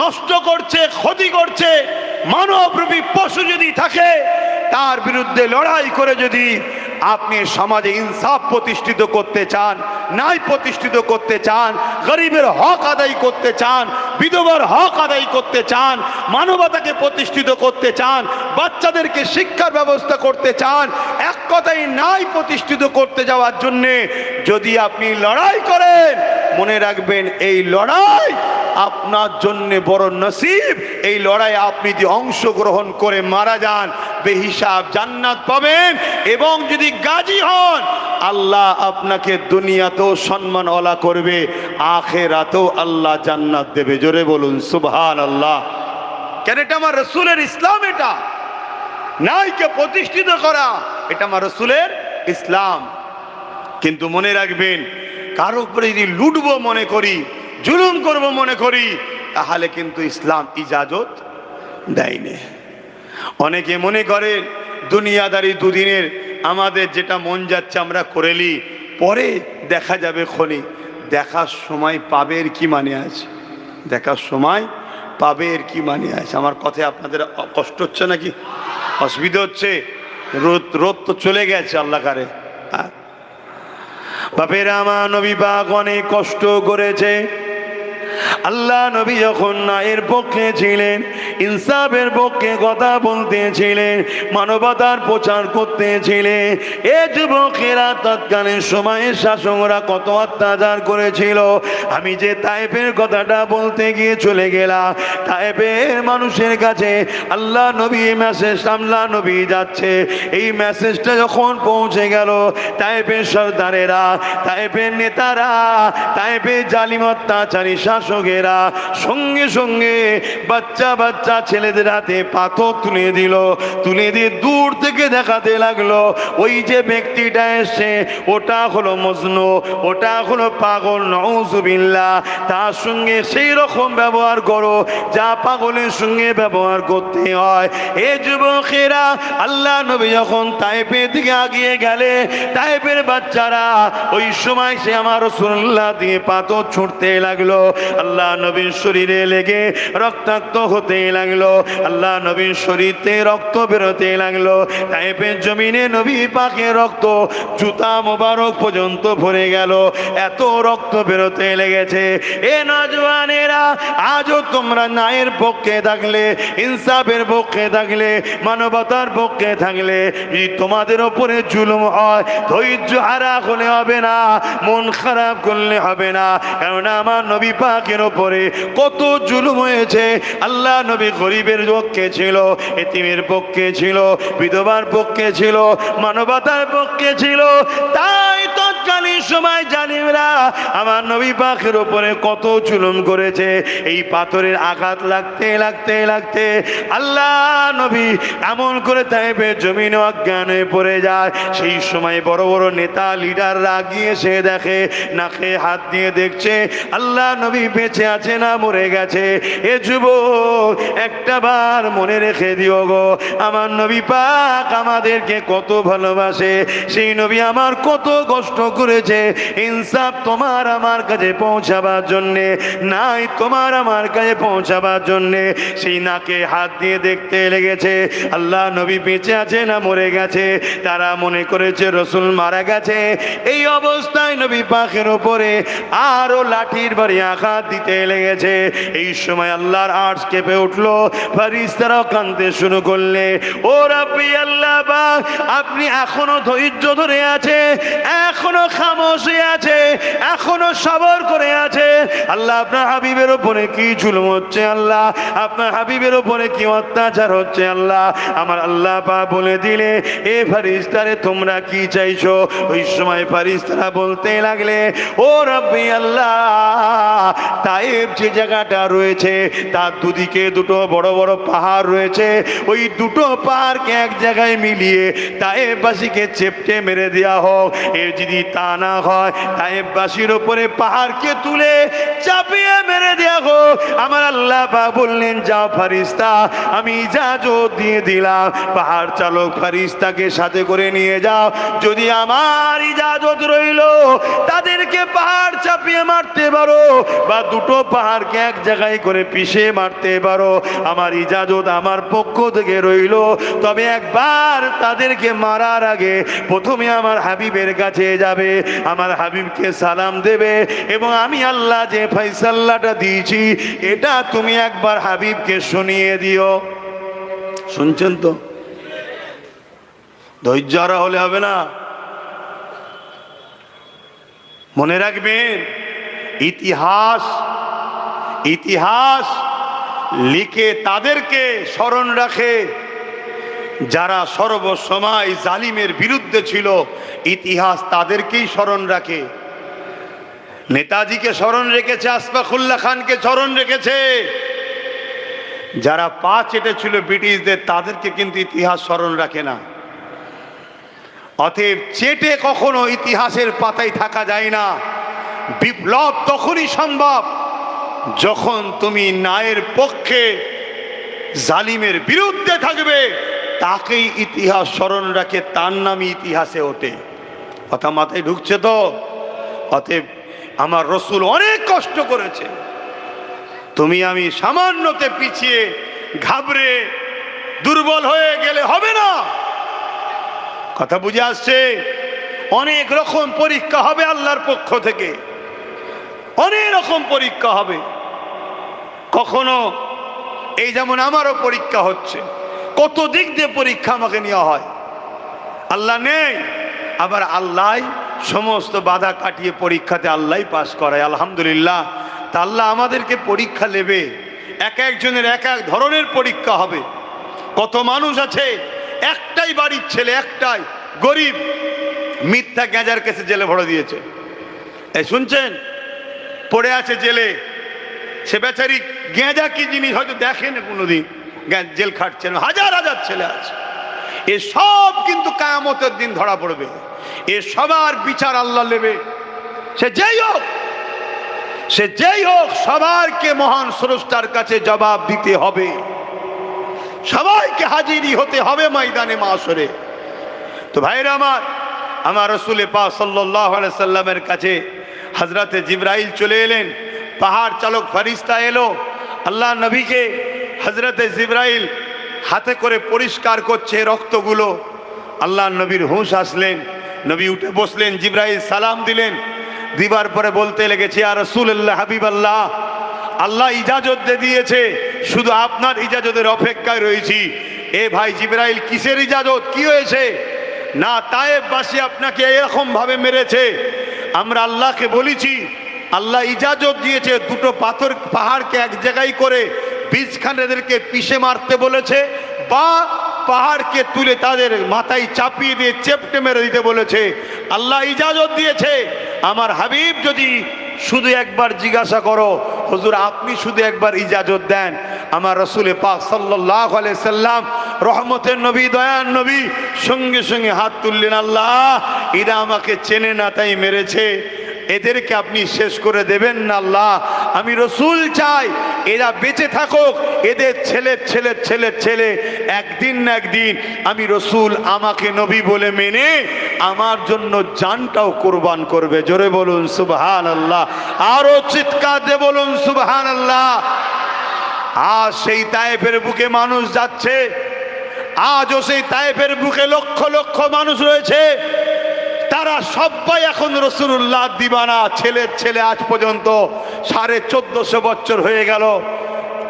নষ্ট করছে, ক্ষতি করছে, মানবরূপী পশু যদি থাকে, তার বিরুদ্ধে লড়াই করে যদি আপনি সমাজে ইনসাফ প্রতিষ্ঠিত করতে চান, ন্যায় প্রতিষ্ঠিত করতে চান, গরিবের হক আদায় করতে চান, বিধবার হক আদায় করতে চান, মানবতাকে প্রতিষ্ঠিত করতে চান, বাচ্চাদেরকে শিক্ষার ব্যবস্থা করতে চান, এক কথায় ন্যায় প্রতিষ্ঠিত করতে যাওয়ার জন্যে যদি আপনি লড়াই করেন, মনে রাখবেন এই লড়াই আপনার জন্য বড় নসিব। এই লড়াই আপনি যদি অংশগ্রহণ করে মারা যান, বেহিসাব জান্নাত পাবেন, এবং যদি গাজী হন, আল্লাহ আপনাকে দুনিয়াতেও সম্মানওয়ালা করবে, আখিরাতেও আল্লাহ জান্নাত দেবে। জোরে বলুন সুবহানাল্লাহ। কেন? এটা আমার রাসূলের ইসলাম, এটা ন্যায়কে প্রতিষ্ঠিত করা, এটা আমার রাসূলের ইসলাম। কিন্তু মনে রাখবেন, কারো উপরে যদি লুটবো মনে করি, জুলুম করব মনে করি, তাহলে কিন্তু ইসলাম ইজাজত দেয়নি। অনেকে মনে করে দুনিয়াদারি দুদিনের, আমাদের যেটা মন যাচ্ছে আমরা করেলি, পরে দেখা যাবে খনি। দেখার সময় পাবের কি মানে আছে? দেখার সময় পাবের কি মানে আছে? আমার কথায় আপনাদের কষ্ট হচ্ছে নাকি? অসুবিধা হচ্ছে? রোদ তো চলে গেছে আল্লাহ কারে। বাপেরা, আমার নবী পাক অনেক কষ্ট করেছে, আল্লাহ নবী যখন ন্যায়ের পক্ষে ছিলেন, ইনসাফের পক্ষে কথা বলতেছিলেন, মানবতার প্রচার করতেছিলেন, এ যুবকেরা তৎকালীন সময়ে শাসকরা কত অত্যাচার করেছিল। আমি যে তায়েফের কথাটা বলতে গিয়ে চলে গেলাম, তায়েফের মানুষের কাছে আল্লাহ নবী মেসেজ, আল্লাহ নবী যাচ্ছে, এই মেসেজটা যখন পৌঁছে গেল, তায়েফের সর্দারেরা, তায়েফের নেতারা, তায়েফের জালিম অত্যাচারী শাসকেরা সঙ্গে সঙ্গে বাচ্চা বাচ্চা ছেলেদের হাতে পাথর তুলে দিল, তুলে দিয়ে দূর থেকে দেখাতে লাগলো, ওই যে ব্যক্তিটা এসছে ওটা হলো মজনু, ওটা হলো পাগল, নাউজুবিল্লাহ, তার সঙ্গে সেই রকম ব্যবহার করো যা পাগলের সঙ্গে ব্যবহার করতে হয়। এ যুবকেরা, আল্লাহ নবী যখন তায়েফের দিকে আগিয়ে গেলে, তায়েফের বাচ্চারা ওই সময় সে আমার রাসূলুল্লাহ দিয়ে পাথর ছুঁড়তে লাগলো, আল্লাহ নবীর শরীরে লেগে রক্তাক্ত হতে লাগলো, আল্লাহ নবীর শরীরে রক্ত বেরোতে লাগলো। তায়েফের জমিনে নবী পাকের রক্ত জুতা মোবারক পর্যন্ত ভরে গেল, এত রক্ত বেরোতে লেগেছে। এ নওজওয়ানেরা, আজও তোমরা ন্যায়ের পক্ষে থাকলে, ইনসাফের পক্ষে থাকলে, মানবতার পক্ষে থাকলে, যদি তোমাদের ওপরে জুলুম হয়, ধৈর্য হারা হলে হবে না, মন খারাপ করলে হবে না। কারণ আমার নবী পাকের ওপরে কত জুলুম হয়েছে। আল্লাহ নবী গরিবের পক্ষে ছিল, এতিমের পক্ষে ছিল, বিধবার পক্ষে ছিল, মানবতার পক্ষে ছিল। তাই তৎকালীন সময় জালিমরা আমার নবী পাকের ওপরে কত জুলুম করেছে। এই পাথরের আঘাত লাগতে লাগতে লাগতে আল্লাহ নবী এমন করে তায়েফের জমিনে অজ্ঞান হয়ে পড়ে যায়। সেই সময় বড় বড় নেতা লিডাররা গিয়ে সে দেখে, নাকে হাত দিয়ে দেখছে আল্লাহ নবী বেঁচে আছে না মরে গেছে। এ যুবক, একটা বার মনে রেখে দিও গো, আমার নবী পাক আমাদেরকে কত ভালোবাসে, সেই নবী আমার কত কষ্ট করেছে ইনসাফ তোমার আমার কাছে পৌঁছাবার জন্যে, নাই তোমার আমার কাছে পৌঁছাবার জন্যে। সেই নাকে হাত দিয়ে দেখতে লেগেছে আল্লাহ নবী বেঁচে আছে না মরে গেছে। তারা মনে করেছে রাসূল মারা গেছে। এই অবস্থায় নবী পাকের ওপরে আরো লাঠির বাড়ি আঘাত দিতে লেগেছে। এই সময় আল্লাহর আরশ কেঁপে উঠলো, ফেরেশতারাও কাঁদতে শুরু করলে, ও রাব্বি আল্লাহ পাক, আপনি এখনো ধৈর্য ধরে আছে, এখনো খামোশ হয়ে আছে, এখনো সবর করে আছে। আল্লাহ, আপনার হাবিবের উপরে কি জুলুম হচ্ছে আল্লাহ, আপনার হাবিবের উপরে কি অত্যাচার হচ্ছে আল্লাহ। আমার আল্লাহ পাক বলে দিলে, এ ফেরেশতারে তোমরা কি চাইছো? ওই সময় ফেরেশতারা বলতে লাগলে, ও রাব্বি আল্লাহ, তায়েফ যে জায়গাটা রয়েছে তার দুদিকে দুটো বড় বড় পাহাড় রয়েছে, ওই দুটো পাহাড়কে এক জায়গায় মিলিয়ে তায়েফবাসীকে চেপটে মেরে দেওয়া হোক। এর যদি তা না হয়, তায়েফবাসীর উপরে পাহাড়কে তুলে চাপিয়ে মেরে দেওয়া হোক। আমার আল্লাহ পাক বললেন, যাও ফেরেশতা, আমি ইজাজত দিয়ে দিলাম, পাহাড় চালক ফেরেশতাকে সাথে করে নিয়ে যাও। যদি আমার ইজাজত রইল তাদেরকে পাহাড় চাপিয়ে মারতে পারো, বা দুটো পাহাড়কে এক জায়গায় করে পিষে মারতে পারো, আমার ইজাজত আমার পক্ষ থেকে রইল। তবে একবার তাদেরকে মারার আগে প্রথমে আমার হাবিবের কাছে যাবে, আমার হাবিবকে সালাম দেবে, এবং আমি আল্লাহ যে ফয়সালাটা দিয়েছি এটা তুমি একবার হাবিবকে শুনিয়ে দিও। শুনছেন তো? ধৈর্য হারা হলে হবে না। মনে রাখবেন, ইতিহাস ইতিহাস লিখে তাদেরকে স্মরণ রাখে যারা সর্বসময় জালিমের বিরুদ্ধে ছিল। ইতিহাস তাদেরকেই স্মরণ রাখে। নেতাজিকে স্মরণ রেখেছে, আশফাকুল্লাহ খানকে স্মরণ রেখেছে। যারা পা চেটেছিল ব্রিটিশদের, তাদেরকে কিন্তু ইতিহাস স্মরণ রাখে না। অতএব চেটে কখনো ইতিহাসের পাতায় থাকা যায় না। বিপ্লব তখনই সম্ভব যখন তুমি ন্যায়ের পক্ষে, জালিমের বিরুদ্ধে থাকবে। তাকেই ইতিহাস স্মরণ রাখে, তার নামই ইতিহাসে ওঠে। কথা মাথায় ঢুকছে তো? অতএব আমার রসুল অনেক কষ্ট করেছে। তুমি আমি সামান্যতে পিছিয়ে ঘাবড়ে দুর্বল হয়ে গেলে হবে না। কথা বুঝে আসছে? অনেক রকম পরীক্ষা হবে আল্লাহর পক্ষ থেকে, অনেক রকম পরীক্ষা হবে। কখনো এই যেমন আমারও পরীক্ষা হচ্ছে, কত দিক দিয়ে পরীক্ষা আমাকে নেওয়া হয়, আল্লাহ নেই, আবার আল্লাহ সমস্ত বাধা কাটিয়ে পরীক্ষাতে আল্লাহ পাস করায়। আলহামদুলিল্লাহ। তা আল্লাহ আমাদেরকে পরীক্ষা নেবে, এক একজনের এক এক ধরনের পরীক্ষা হবে। কত মানুষ আছে একটাই বাড়ির ছেলে, একটাই গরিব, মিথ্যা গ্যাঁজার কেসে জেলে ভরে দিয়েছে। এই শুনছেন, পড়ে আছে জেলে। সে বেচারি গ্যাঁজা কি জিনিস হয়তো দেখেন কোনোদিন, জেল খাটছে। হাজার হাজার ছেলে আছে, এ সব কিন্তু কিয়ামতের দিন ধরা পড়বে। এ সবার বিচার আল্লাহ নেবে। সে যেই হোক সবাইকে মহান স্রষ্টার কাছে জবাব দিতে হবে, সবাইকে হাজিরি হতে হবে ময়দানে মাশরে। তো ভাইরা আমার রাসূল পাক সাল্লাল্লাহু আলাইহি সাল্লামের কাছে হযরতে জিবরাইল চলে এলেন। পাহাড় চালক ফেরেশতা এলো, আল্লাহ নবীকে হযরতে জিবরাইল হাতে করে পরিষ্কার করছে রক্তগুলো। আল্লাহ নবীর হুঁশ আসলেন, নবী উঠে বসলেন, জিবরাইল সালাম দিলেন, দিবার পরে বলতে লেগেছে, ইয়া রাসূলুল্লাহ, হাবিবাল্লাহ, আল্লাহ ইজাজত দিয়েছে, শুধু আপনার ইজাজতের অপেক্ষায় রয়েছি। এ ভাই জিবরাইল, কিসের ইজাজত, কি হয়েছে? না, তায়েফবাসী আপনাকে এরকম ভাবে মেরেছে, আমরা আল্লাহকে বলেছি, আল্লাহ ইজাজত দিয়েছে, দুটো পাহাড়কে এক জায়গায় করে বীজখান এদেরকে পিষে মারতে বলেছে, বা পাহাড়কে তুলে তাদের মাথায় চাপিয়ে দিয়ে চেপটে মেরে দিতে বলেছে। আল্লাহ ইজাজত দিয়েছে। আমার হাবিব, যদি শুধু একবার জিজ্ঞাসা করো, হুজুর আপনি শুধু একবার ইজাজত দেন। আমার রাসূল পাক সাল্লাল্লাহু আলাইহি সাল্লাম, রহমতের নবী, দয়ার নবী, সঙ্গে সঙ্গে হাত তুললেন, আল্লাহ এরা আমাকে চেনে না তাই মেরেছে, এদেরকে আপনি শেষ করে দেবেন না আল্লাহ। আমি রসুল চাই এরা বেঁচে থাকুক, এদের ছেলের ছেলের ছেলের ছেলে একদিন না একদিন আমি রসুল আমাকে নবী বলে মেনে আমার জন্য জানটাও কুরবান করবে। জোরে বলুন সুবহানাল্লাহ, আরো চিৎকার দিয়ে বলুন সুবহানাল্লাহ। আজ সেই তায়েফের বুকে মানুষ যাচ্ছে, আজও সেই তায়েফের বুকে লক্ষ লক্ষ মানুষ রয়েছে, তারা সবাই এখন রাসূলুল্লাহ দিবানা, ছেলের ছেলে আজ পর্যন্ত 1450 বছর হয়ে গেল,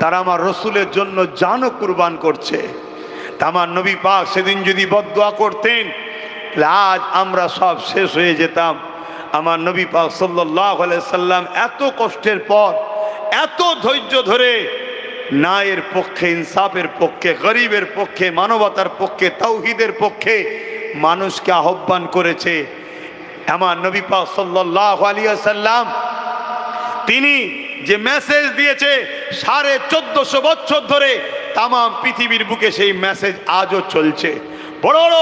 তারা আমার রসুলের জন্য জানও কুরবান করছে। তা আমার নবী পাক সেদিন যদি বদদুয়া করতেন, আজ আমরা সব শেষ হয়ে যেতাম। আমার নবী পাক সাল্লাল্লাহু আলাইহি সাল্লাম এত কষ্টের পর, এত ধৈর্য ধরে ন্যায়ের পক্ষে, ইনসাফের পক্ষে, গরিবের পক্ষে, মানবতার পক্ষে, তাওহীদের পক্ষে মানুষকে আহ্বান করেছে। আমার নবী পাক সাল্লাল্লাহু আলাইহি ওয়াসাল্লাম তিনি যে মেসেজ দিয়েছে 1450 বছর ধরে তাম পৃথিবীর বুকে, সেই মেসেজ আজও চলছে। বড় বড়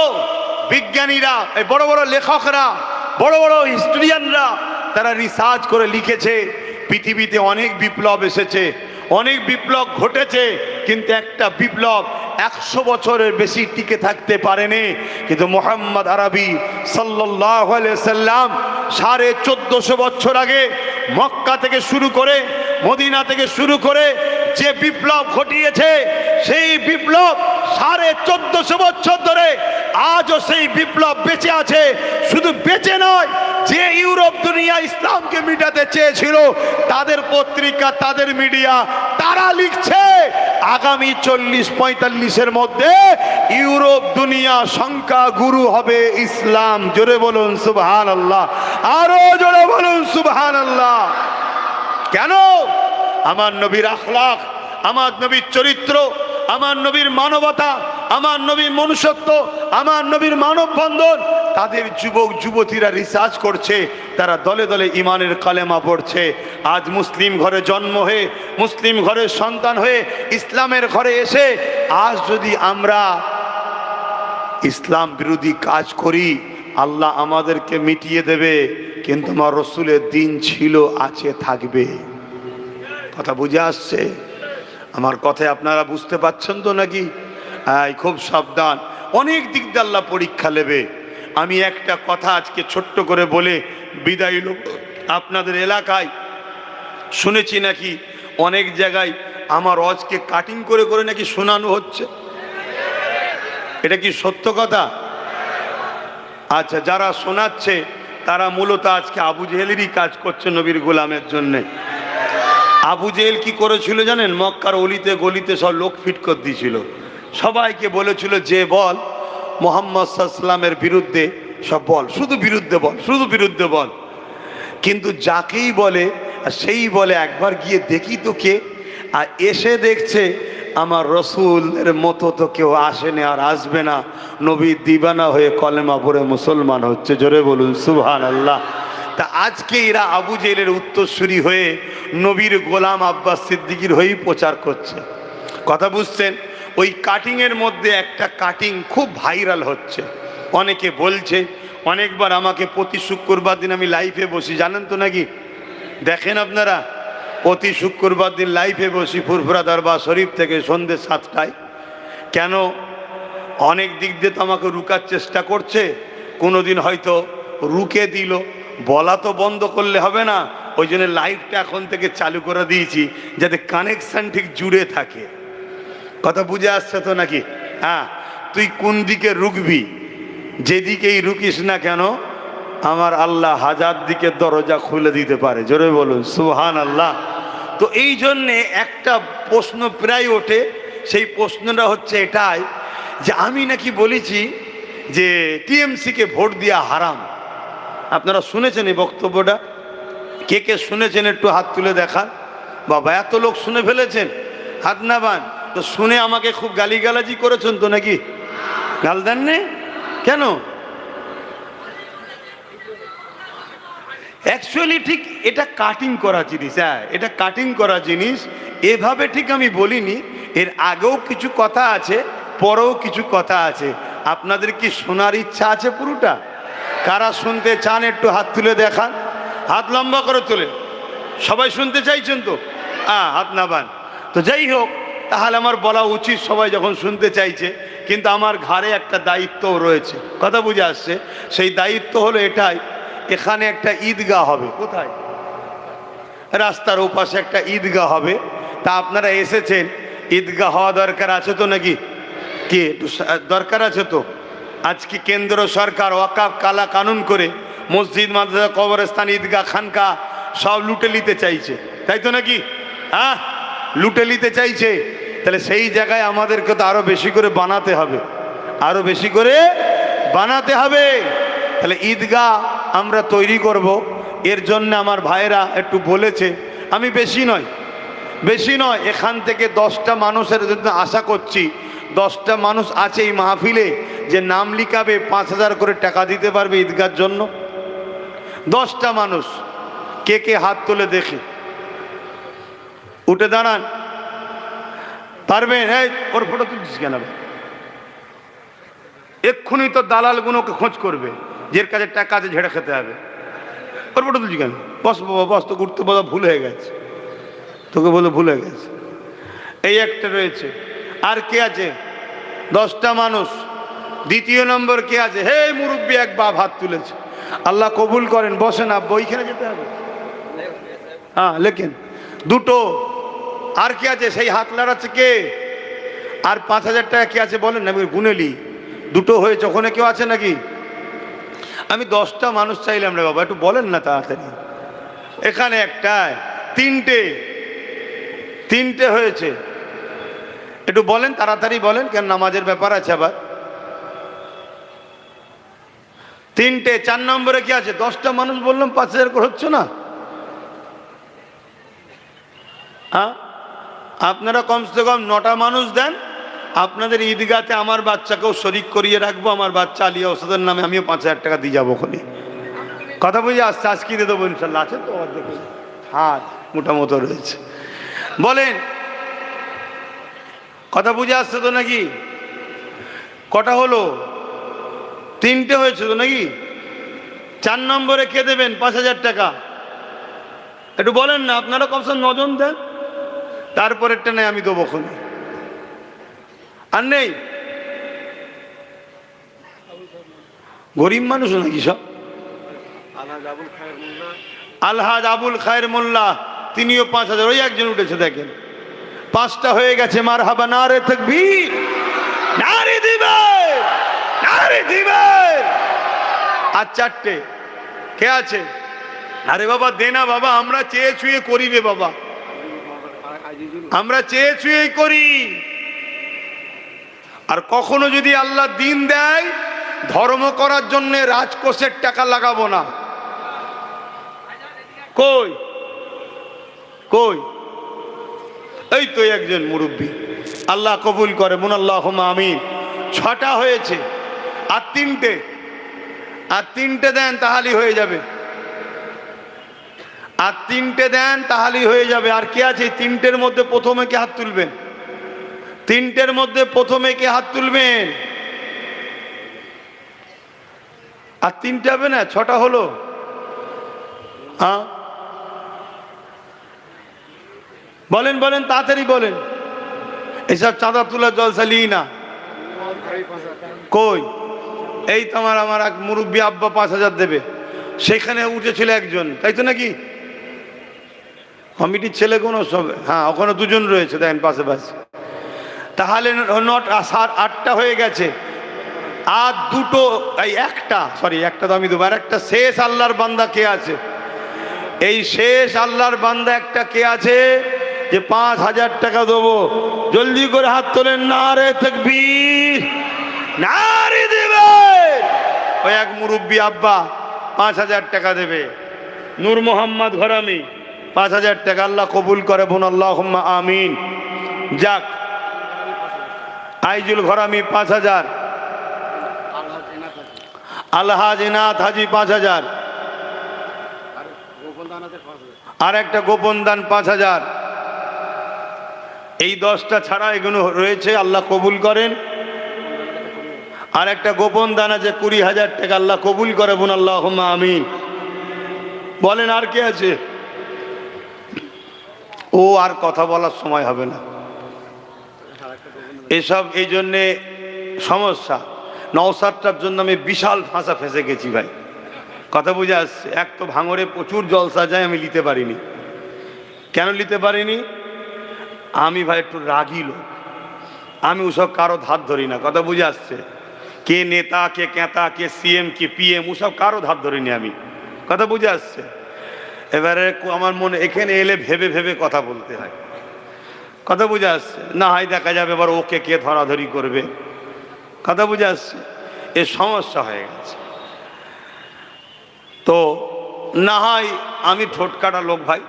বিজ্ঞানীরা, বড় বড় লেখকরা, বড় বড় হিস্টোরিয়ানরা তারা রিসার্চ করে লিখেছে, পৃথিবীতে অনেক বিপ্লব এসেছে, অনেক বিপ্লব ঘটেছে, কিন্তু একটা বিপ্লব 100 বছরের বেশি টিকে থাকতে পারেনি। কিন্তু মুহাম্মদ আরবি সাল্লাল্লাহু আলাইহি সাল্লাম 1450 বছর আগে মক্কা থেকে শুরু করে, মদিনা থেকে শুরু করে যে বিপ্লব ঘটিয়েছে, সেই বিপ্লব 1450 বছর ধরে আজও সেই বিপ্লব বেঁচে আছে। শুধু বেঁচে নয়, যে ইউরোপ দুনিয়া ইসলামকে মিটাতে চেয়েছিল, তাদের পত্রিকা, তাদের মিডিয়া, তারা লিখছে আগামী 40-45-এর মধ্যে ইউরোপ দুনিয়া সংখ্যা গুরু হবে ইসলাম। জোরে বলুন সুবহানাল্লাহ, আরো জোরে বলুন সুবহানাল্লাহ। কেন? আমার নবীর আখলাক, আমার নবীর চরিত্র, আমার নবীর মানবতা, আমার নবীর মনুষ্যত্ব, আমার নবীর মানববন্ধন, তাদের যুবক যুবতীরা রিসার্চ করছে, তারা দলে দলে ইমানের কালেমা পড়ছে। আজ মুসলিম ঘরে জন্ম হয়ে, মুসলিম ঘরের সন্তান হয়ে, ইসলামের ঘরে এসে আজ যদি আমরা ইসলাম বিরোধী কাজ করি, আল্লাহ আমাদেরকে মিটিয়ে দেবে, কিন্তু আমার রসুলের দিন ছিল, আছে, থাকবে। কথা বুঝে আসছে? আমার কথায় আপনারা বুঝতে পারছেন তো নাকি? খুব সাবধান, অনেক দিক দিয়ে আল্লাহ পরীক্ষা নেবে। আমি একটা কথা আজকে ছোট্ট করে বলে বিদায় নেব। আপনাদের এলাকায় শুনেছি নাকি অনেক জায়গায় আমার ওয়াজকে কাটিং করে করে নাকি শোনানো হচ্ছে, এটা কি সত্য কথা? আচ্ছা, যারা শোনাচ্ছে তারা মূলত আজকে আবু জেহেলেরই কাজ করছে নবীর গোলামের জন্যে। আবু জেহেল কি করেছিল জানেন? মক্কার অলিতে গলিতে সব লোক ফিট করে দিয়েছিল, সবাইকে বলেছিল যে বল মুহাম্মদ সাল্লাল্লাহু আলাইহি ওয়াসাল্লামের বিরুদ্ধে সব বল, শুধু বিরুদ্ধে বল, শুধু বিরুদ্ধে বল। কিন্তু যাকেই বলে সেই বলে একবার গিয়ে দেখি তো কে, আর এসে দেখছে আমার রসুলের মতো তো কেউ আসেনি আর আসবে না, নবী দিবানা হয়ে কলেমা পড়ে মুসলমান হচ্ছে। জোরে বলুন সুবহানাল্লাহ। তা আজকে এরা আবু জেহেলের উত্তরসূরি হয়ে নবীর গোলাম আব্বাস সিদ্দিকীর হয়েই প্রচার করছে। কথা বুঝছেন? ওই কাটিংয়ের মধ্যে একটা কাটিং খুব ভাইরাল হচ্ছে, অনেকে বলছে, অনেকবার আমাকে প্রতি শুক্রবার দিন আমি লাইভে বসি, জানেন তো নাকি? দেখেন আপনারা, প্রতি শুক্রবার দিন লাইভে বসি ফুরফুরা দরবার শরীফ থেকে সন্ধ্যে 7টায়। কেন? অনেক দিক দিয়ে তো আমাকে রুকার চেষ্টা করছে, কোনো দিন হয়তো রুকে দিল, বলা তো বন্ধ করলে হবে না, ওই জন্য লাইভটা এখন থেকে চালু করে দিয়েছি যাতে কানেকশান ঠিক জুড়ে থাকে। কথা বুঝে আসছে তো নাকি? হ্যাঁ, তুই কোন দিকে রুকবি, যেদিকেই রুকিস না কেন আমার আল্লাহ হাজার দিকে দরজা খুলে দিতে পারে। জোরে বলুন সুবহানাল্লাহ। তো এই জন্যে একটা প্রশ্ন প্রায় ওঠে, সেই প্রশ্নটা হচ্ছে এটাই যে আমি নাকি বলেছি যে টিএমসিকে ভোট দেওয়া হারাম। আপনারা শুনেছেন এই বক্তব্যটা? কে কে শুনেছেন একটু হাত তুলে দেখান। বাবা, এত লোক শুনে ফেলেছেন, হাত না বান। তো শুনে আমাকে খুব গালিগালাজি করেছেন তো নাকি? গাল দেননি কেন? অ্যাকচুয়ালি ঠিক এটা কাটিং করা জিনিস, হ্যাঁ এটা কাটিং করা জিনিস। এভাবে ঠিক আমি বলিনি, এর আগেও কিছু কথা আছে, পরেও কিছু কথা আছে। আপনাদের কি শোনার ইচ্ছা আছে পুরোটা? কারা শুনতে চান একটু হাত তুলে দেখান, হাত লম্বা করে তোলেন। সবাই শুনতে চাইছেন তো? হ্যাঁ, হাত না বান। তো যাই হোক, তাহলে আমার বলা উচিত সবাই যখন শুনতে চাইছে, কিন্তু আমার ঘাড়ে একটা দায়িত্বও রয়েছে। কথা বুঝে আসছে? সেই দায়িত্ব হলো এটাই, এখানে একটা ঈদগাহ হবে। কোথায়? রাস্তার ওপাশে একটা ঈদগাহ হবে। তা আপনারা এসেছেন, ঈদগাহ হওয়া দরকার আছে তো নাকি? কি দরকার আছে তো? আজকে কেন্দ্র সরকার ওয়াকাফ কালা কানুন করে মসজিদ, মাদ্রাসা, কবরস্থান, ঈদগাহ, খানকা সব লুটে নিতে চাইছে, তাই তো নাকি? হ্যাঁ, লুটে নিতে চাইছে। তাহলে সেই জায়গায় আমাদেরকে তো আরো বেশি করে বানাতে হবে, আরো বেশি করে বানাতে হবে। তাহলে ঈদগাহ আমরা তৈরি করব। এর জন্য আমার ভাইরা একটু বলেছে, আমি বেশি নয়, এখান থেকে 10টা মানুষের জন্য আশা করছি। 10টা মানুষ আছে এই মাহফিলে যে নাম লিখাবে, 5,000 করে টাকা দিতে পারবে ঈদগাহর জন্য। 10টা মানুষ। কে কে হাত তুলে দেখি, উঠে দাঁড়ান। পারবেন? এই ওর ফটো তুলছিস কেন? এক্ষুনি তো দালালগুলোকে খোঁজ করবে, যের কাছে টাকা আছে ঝেড়ে খেতে হবে। ওর ফটো তুলছি কেন? বস বাবা বস, তো উঠতে বলা ভুল হয়ে গেছে, তোকে বলে ভুল হয়ে গেছে। এই একটা রয়েছে। আর কে আছে? 10টা মানুষ। দ্বিতীয় নম্বর কে আছে? হে মুরব্বী, এক বাপ হাত তুলেছে। আল্লাহ কবুল করেন, বসেন। বইখানে যেতে হবে। হ্যাঁ লেখেন। 2টো। আর কে আছে? সেই হাত লাড়াচ্ছে কে? আর 5,000 টাকা কে আছে বলেন না, আমি গুনেলি। 2টো হয়েছে, ওখানে কেউ আছে নাকি? আমি 10টা মানুষ চাইলাম রে বাবা, একটু বলেন না তাড়াতাড়ি। এখানে একটাই, 3টে হয়েছে। একটু বলেন, তাড়াতাড়ি বলেন, কেন নামাজের ব্যাপার আছে আবার। 3টে। 4 নম্বরে কি আছে? 10টা মানুষ বললাম, 5,000 করে হচ্ছে না? হ্যাঁ, আপনারা কমসে কম 9টা মানুষ দেন। আপনাদের ঈদগাতে আমার বাচ্চাকেও শরিক করিয়ে রাখবো। আমার বাচ্চা আলিয়া ওসাদের নামে আমিও 5,000 টাকা দিয়ে যাবো ওখানে। কথা বুঝে আসছে? আজকে দিয়ে দেবো ইনশাল্লাহ। আছে তো অর্ধেক হাত মোটামুটি রয়েছে। বলেন, কথা বুঝে আসছে তো নাকি? কটা হলো? 3টে হয়েছে তো নাকি? 4 নম্বরে কে দেবেন 5,000 টাকা? একটু বলেন না। আপনারা কমসে কম 9 জন দেন, তারপরেরটা নেই আমি দেবো ওখানে। আর নেই? গরিব মানুষ নাকি সব? আলহাজ আবুল খায়ের মোল্লা, তিনিও 5,000। ওই একজন উঠেছে, দেখেন 5টা হয়ে গেছে। মারহাবা, নারে তাকবীর, নারে দিবে, নারে দিবে। আর 4টে কে আছে? আরে বাবা দে না বাবা, আমরা চেয়ে ছুঁয়ে করিবে বাবা। আমরা চেয়ে চুয়েই করি। আর কখনো যদি আল্লাহ দিন দেয়, ধর্ম করার জন্য রাজকোষের টাকা লাগাবো না। কই কই এই তো একজন মুরব্বী, আল্লাহ কবুল করে, মুনাল্লাহুম্মা আমিন। 6টা হয়েছে, আর 3টে দেন তাহলেই হয়ে যাবে, আর 3টে দেন তাহলেই হয়ে যাবে। আর কে আছে 3টের মধ্যে প্রথমে কে হাত তুলবেন? 3টের মধ্যে প্রথমে কে হাত তুলবেন? আর 3টে হবে না, 6টা হলো। হ্যাঁ বলেন বলেন, তাড়াতাড়ি বলেন। এসব চাঁদা তোলা জলসা লিই না। কই এই তোমার আমার এক মুরব্বী আব্বা 5,000 দেবে, সেখানে উঠেছিল একজন, তাই তো নাকি? কমিটির ছেলে কোনো সব, হ্যাঁ ওখানে 2জন রয়েছে, দেখেন পাশে পাশে। তাহলে 8টা হয়ে গেছে, আর 2টো, এই একটা তো আমি দেবো। আর একটা শেষ আল্লাহর বান্দা কে আছে? এই শেষ আল্লাহর বান্দা একটা কে আছে যে 5,000 টাকা দেবো? জলদি করে হাত তোলেন, নারে তাকবীর, নারে দেবে। ওই এক মুরব্বী আব্বা 5,000 টাকা দেবে। নূর মোহাম্মদ ঘরামি 5,000 টাকা, আল্লাহ কবুল করে, বোন আল্লাহুম্মা আমিন। যাক, আইজুল ঘরামি 5,000, আলহাজ এনাথ হাজি 5,000, আর একটা গোপন দান 5,000। এই 10টা ছাড়া এগুলো রয়েছে, আল্লাহ কবুল করেন। আর একটা গোপন দান আছে 20,000 টাকা, আল্লাহ কবুল করে, বোন আল্লাহুম্মা আমিন। বলেন আর কে আছে? ও আর কথা বলার সময় হবে না এসব, এই জন্যে সমস্যা। নওশাদটার জন্য আমি বিশাল ফাঁসা ফেঁসে গেছি ভাই, কথা বুঝে আসছে। এক তো ভাঙরে প্রচুর জলসা যায়, আমি নিতে পারিনি। কেন নিতে পারিনি? আমি ভাই একটু রাগী লোক, আমি ওসব কারো ধার ধরি না, কথা বুঝে আসছে। কে নেতা, কে কেতা, কে সিএম, কে পিএম, ওসব কারো ধার ধরিনি আমি, কথা বুঝে আসছে। এবারে আমার মনে এখানে এলে ভেবে ভেবে কথা বলতে হয়, কথা বুঝে আসছে। না হয় দেখা যাবে এবার ওকে কে ধরাধরি করবে, কথা বুঝে আসছে। এ সমস্যা হয়ে গেছে। তো না হয় আমি ঠোঁট কাটা লোক ভাই,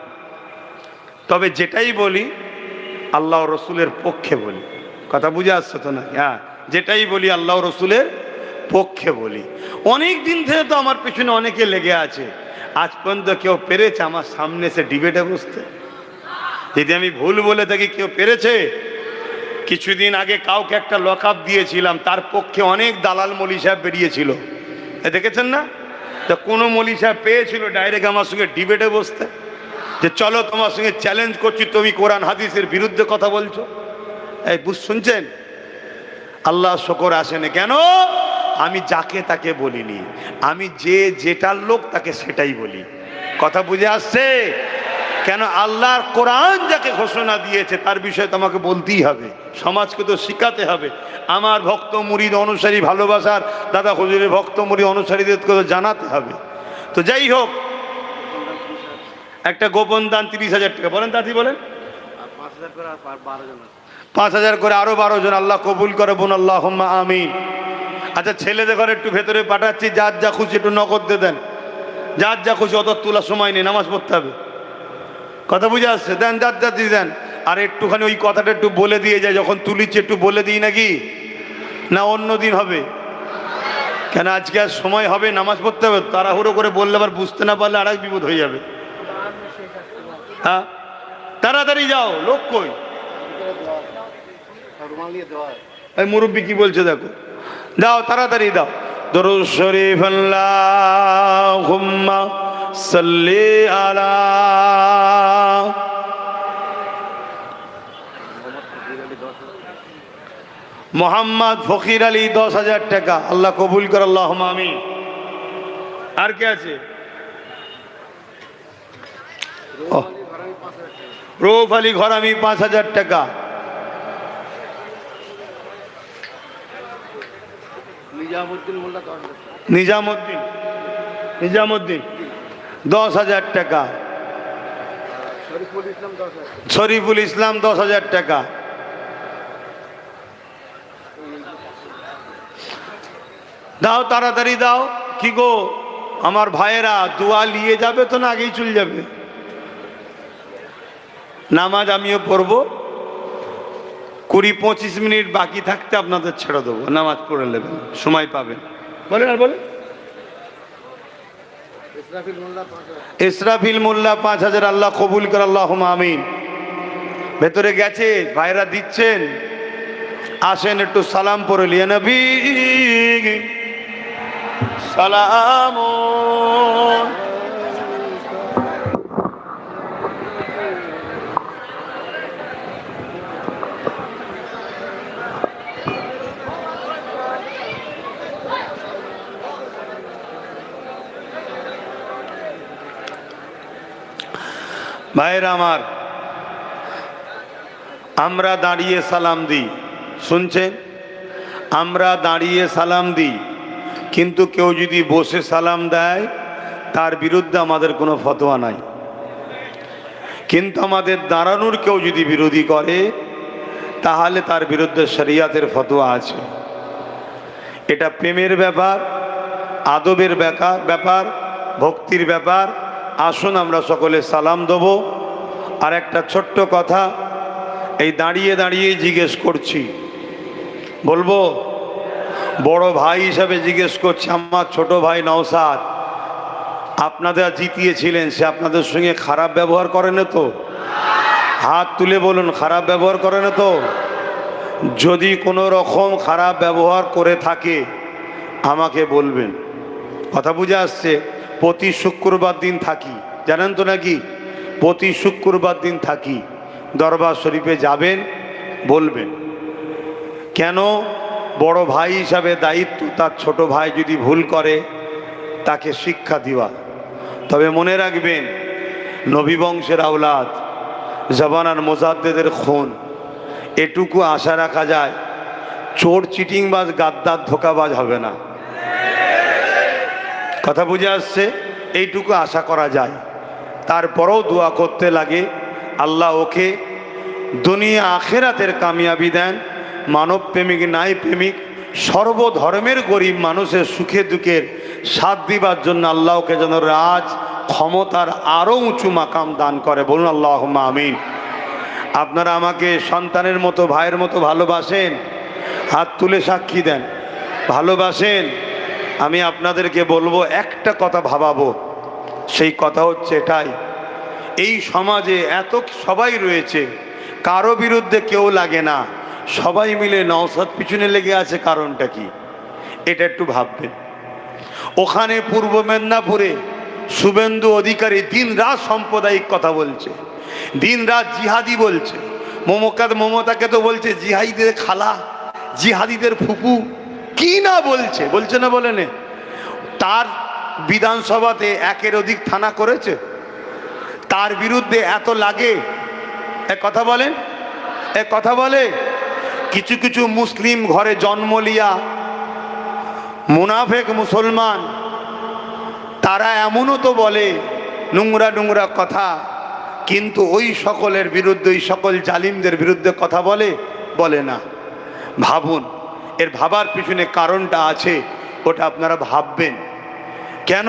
তবে যেটাই বলি আল্লাহ রসুলের পক্ষে বলি, কথা বুঝে আসছে তো না? হ্যাঁ, যেটাই বলি আল্লাহ রসুলের পক্ষে বলি। অনেক দিন থেকে তো আমার পিছনে অনেকে লেগে আছে, আজ পর্যন্ত কেউ পেরেছে আমার সামনে এসে ডিবেটে বসতে? যদি আমি ভুল বলে থাকি, কেউ পেরেছে? কিছুদিন আগে কাউকে একটা লকআপ দিয়েছিলাম, তার পক্ষে অনেক দালাল মৌলী সাহেব বেরিয়েছিল, দেখেছেন না? তা কোনো মৌলী সাহেব পেয়েছিল ডাইরেক্ট আমার সঙ্গে ডিবেটে বসতে, যে চলো তোমার সঙ্গে চ্যালেঞ্জ করছি, তুমি কোরআন হাদিসের বিরুদ্ধে কথা বলছো? এই শুনছেন? আল্লাহ শকর আসেনি। কেন? আমি যাকে তাকে বলিনি, আমি যে যেটার লোক তাকে সেটাই বলি, কথা বুঝে আসছে? কেন? আল্লাহর কোরআন যাকে ঘোষণা দিয়েছে তার বিষয়ে তোমাকে বলতেই হবে, সমাজকে তো শিখাতে হবে। আমার ভক্ত মুরিদ অনুসারী, ভালোবাসার দাদা হুজুরের ভক্ত মুরিদ অনুসারীদেরকে তো জানাতে হবে। তো যাই হোক, একটা গোপন দান 30,000 টাকা, বলেন তাঁতি বলেন। 5,000 করে আরো 12 জন, আল্লাহ কবুল করে, বোন আল্লাহুম্মা আমিন। আচ্ছা, ছেলেদের ঘরে একটু ভেতরে পাঠাচ্ছি, যার যা খুশি একটু নগদ দিয়ে দেন, যার যা খুশি। অত তোলার সময় নেই, নামাজ পড়তে হবে, কথা বুঝে আসছে? দেন, যার যা দিয়ে দেন। আর একটুখানি ওই কথাটা একটু বলে দিয়ে যায়, যখন তুলিচ্ছে একটু বলে দিই নাকি, না অন্য দিন হবে? কেন আজকে আর সময় হবে, নামাজ পড়তে হবে, তাড়াহুড়ো করে বললে আবার বুঝতে না পারলে আর এক বিপদ হয়ে যাবে। হ্যাঁ, তাড়াতাড়ি যাও, লোক কই? এই মুরব্বী কি বলছে দেখো, যাও তাড়াতাড়ি দাও। দরুদ শরীফ আল্লাহুম্মা সাল্লি আলা মোহাম্মদ ফকির আলী 10,000 টাকা, আল্লাহ কবুল করে, আল্লাহুম্মা আমিন। আর কে আছে? রৌফ আলী ঘরামি 5,000 টাকা। নিজামুদ্দিন 10,000 টাকা। শরীফুল ইসলাম 10,000 টাকা। দাও তাড়াতাড়ি দাও। কি গো আমার ভাইয়েরা, দোয়া নিয়ে যাবে তো না আগেই চলে যাবে? নামাজ আমিও পড়বো, 20-25 মিনিট বাকি থাকতে আপনাদের ছেড়ে দেবো, নামাজ পড়ে নেবেন, সময় পাবেন। বলেন আর বলেন। ইসরাফিল মোল্লা 5,000, আল্লাহ কবুল করে, আল্লাহুম্মা আমিন। ভেতরে গেছে, ভাইরা দিচ্ছেন, আসেন একটু সালাম পড়ে লিয়া নবী সালাম। ভাইরা আমার, আমরা দাঁড়িয়ে সালাম দিই, শুনছেন? আমরা দাঁড়িয়ে সালাম দিই, কিন্তু কেউ যদি বসে সালাম দেয় তার বিরুদ্ধে আমাদের কোনো ফতোয়া নাই। কিন্তু আমাদের দাঁড়ানোর কেউ যদি বিরোধী করে তাহলে তার বিরুদ্ধে শরিয়াতের ফতোয়া আছে। এটা প্রেমের ব্যাপার, আদবের ব্যাপার, ভক্তির ব্যাপার। আসুন আমরা সকলে সালাম দেব। আর একটা ছোট্ট কথা, এই দাঁড়িয়ে দাঁড়িয়ে জিজ্ঞেস করছি, বলবো বড় ভাই হিসাবে জিজ্ঞেস করছি, আমার ছোট ভাই নওশাদ আপনাদের জিতিয়েছিলেন, সে আপনাদের সঙ্গে খারাপ ব্যবহার করে না তো? হাত তুলে বলুন, খারাপ ব্যবহার করে না তো? যদি কোনো রকম খারাপ ব্যবহার করে থাকে আমাকে বলবেন। কথা বুঝে আসছে? প্রতি শুক্রবার দিন থাকি, জানেন তো নাকি? প্রতি শুক্রবার দিন থাকি, দরবার শরীফে যাবেন, বলবেন। কেন? বড় ভাই হিসাবে দায়িত্ব, তার ছোট ভাই যদি ভুল করে তাকে শিক্ষা দেওয়া। তবে মনে রাখবেন, নবী বংশের আওলাদ, জবানার মুজাদ্দেদের খুন, এটুকু আশা রাখা যায়, চোর চিটিংবাজ গাদ্দার ধোঁকাবাজ হবে না। কথা বুঝে আসছে? এইটুকু আশা করা যায়। তারপরেও দোয়া করতে লাগে, আল্লাহ ওকে দুনিয়া আখেরাতের কামিয়াবি দেন। মানব প্রেমিক নাই প্রেমিক, সর্বধর্মের গরিব মানুষের সুখে দুঃখের সাথ দিবার জন্য আল্লাহ ওকে যেন রাজ ক্ষমতার আরও উঁচু মাকাম দান করে। বলুন আল্লাহুম্মা আমিন। আপনারা আমাকে সন্তানের মতো, ভাইয়ের মতো ভালোবাসেন? হাত তুলে সাক্ষী দেন। ভালোবাসেন? আমি আপনাদেরকে বলবো, একটা কথা ভাবাবো, সেই কথা হচ্ছে এটাই, এই সমাজে এত সবাই রয়েছে, কারো বিরুদ্ধে কেউ লাগে না, সবাই মিলে নওশাদ পিছনে লেগে আছে, কারণটা কি? এটা একটু ভাববেন। ওখানে পূর্ব মেদিনীপুরে শুভেন্দু অধিকারী দিন রাত সাম্প্রদায়িক কথা বলছে, দিন রাত জিহাদি বলছে। মমতাকে তো বলছে জিহাদিদের খালা, জিহাদিদের ফুপু, কি না বলছে, বলছে না বলে নে? তার বিধানসভাতে একের অধিক থানা করেছে, তার বিরুদ্ধে এত লাগে। এক কথা বলেন, এক কথা বলে। কিছু কিছু মুসলিম ঘরে জন্ম লিয়া মুনাফেক মুসলমান, তারা এমনও তো বলে নোংরা নোংরা কথা, কিন্তু ওই সকলের বিরুদ্ধে, ওই সকল জালিমদের বিরুদ্ধে কথা বলে? বলে না। ভাবুন, এর ভাবার পিছনে কারণটা আছে, ওটা আপনারা ভাববেন। কেন?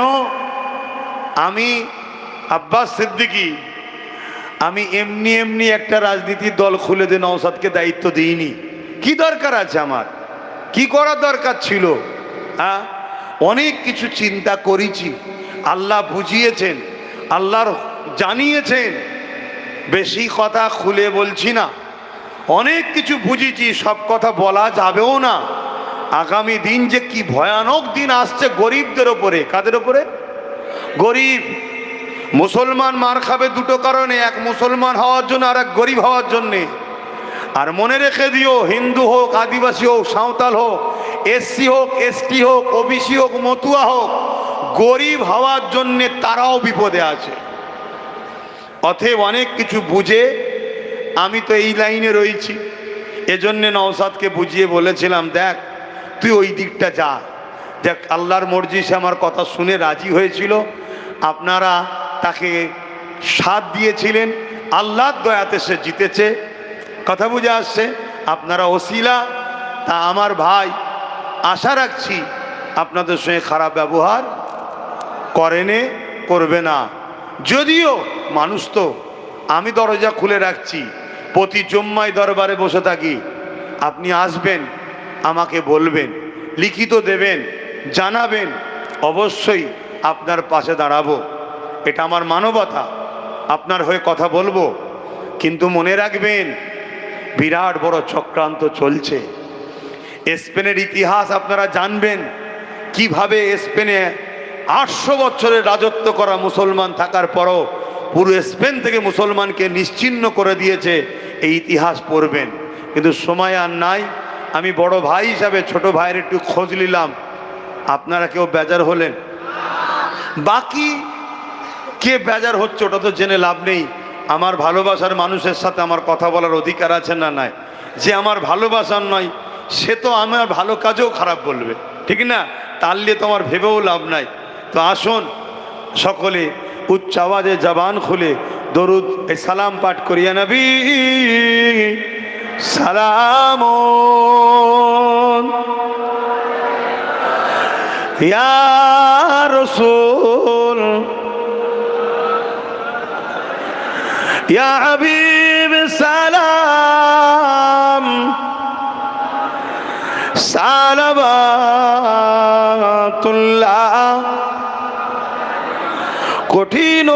আমি আব্বাস সিদ্দিকী, আমি এমনি এমনি একটা রাজনীতির দল খুলে দিয়ে নওশাদকে দায়িত্ব দিইনি। কি দরকার আছে আমার? কি করার দরকার ছিল? হ্যাঁ, অনেক কিছু চিন্তা করেছি, আল্লাহ বুঝিয়েছেন, আল্লাহর জানিয়েছেন। বেশি কথা খুলে বলছি না, অনেক কিছু বুঝেছি, সব কথা বলা যাবেও না। আগামী দিন যে কি ভয়ানক দিন আসছে গরিবদের ওপরে। কাদের ওপরে? গরিব। মুসলমান মার খাবে দুটো কারণে, এক মুসলমান হওয়ার জন্য আর এক গরিব হওয়ার জন্যে। আর মনে রেখে দিও, হিন্দু হোক, আদিবাসী হোক, সাঁওতাল হোক, এসসি হোক, এসটি হোক, ওবিসি হোক, মতুয়া হোক, গরিব হওয়ার জন্যে তারাও বিপদে আছে। অতএব অনেক কিছু বুঝে আমি তো এই লাইনে রয়েছি, এজন্যে নওশাদকে বুঝিয়ে বলেছিলাম, দেখ তুই ওই দিকটা যা। দেখ, আল্লাহর মর্জি, সে আমার কথা শুনে রাজি হয়েছিল। আপনারা তাকে সাথ দিয়েছিলেন, আল্লাহর দয়াতে সে জিতেছে। কথা বুঝে আসছে? আপনারা ওসিলা, তা আমার ভাই আশা রাখছি আপনাদের সঙ্গে খারাপ ব্যবহার করেনে, করবে না। যদিও মানুষ তো, আমি দরজা খুলে রাখছি, প্রতি জুম্মায় দরবারে বসে থাকি, আপনি আসবেন, আমাকে বলবেন, লিখিত দেবেন, জানাবেন, অবশ্যই আপনার পাশে দাঁড়াবো। এটা আমার মানবতা, আপনার হয়ে কথা বলবো। কিন্তু মনে রাখবেন, বিরাট বড় চক্রান্ত চলছে। স্পেনের ইতিহাস আপনারা জানবেন, কিভাবে স্পেনে 800 বছরের রাজত্ব করা মুসলমান থাকার পরও পুরো স্পেন থেকে মুসলমানকে নিশ্চিহ্ন করে দিয়েছে। এই ইতিহাস পড়বেন। কিন্তু সময় আর নাই। আমি বড় ভাই হিসাবে ছোট ভাইয়ের একটু খোঁজ নিলাম। আপনারা কেউ বেজার হলেন? বাকি কে বেজার হচ্ছে ওটা তো জেনে লাভ নেই। আমার ভালোবাসার মানুষের সাথে আমার কথা বলার অধিকার আছে না নাই? যে আমার ভালোবাসার নয় সে তো আমার ভালো কাজেও খারাপ বলবে, ঠিক না? তার নিয়ে তো আমার ভেবেও লাভ নাই। তো আসুন সকলে উচ্চ আওয়াজে জবান খুলে দরুদ এই সালাম পাঠ করিয়া নবী সালাম ইয়া রাসূল ইয়া হাবিব সালাম সালাবাতুল্লাহ। কঠিন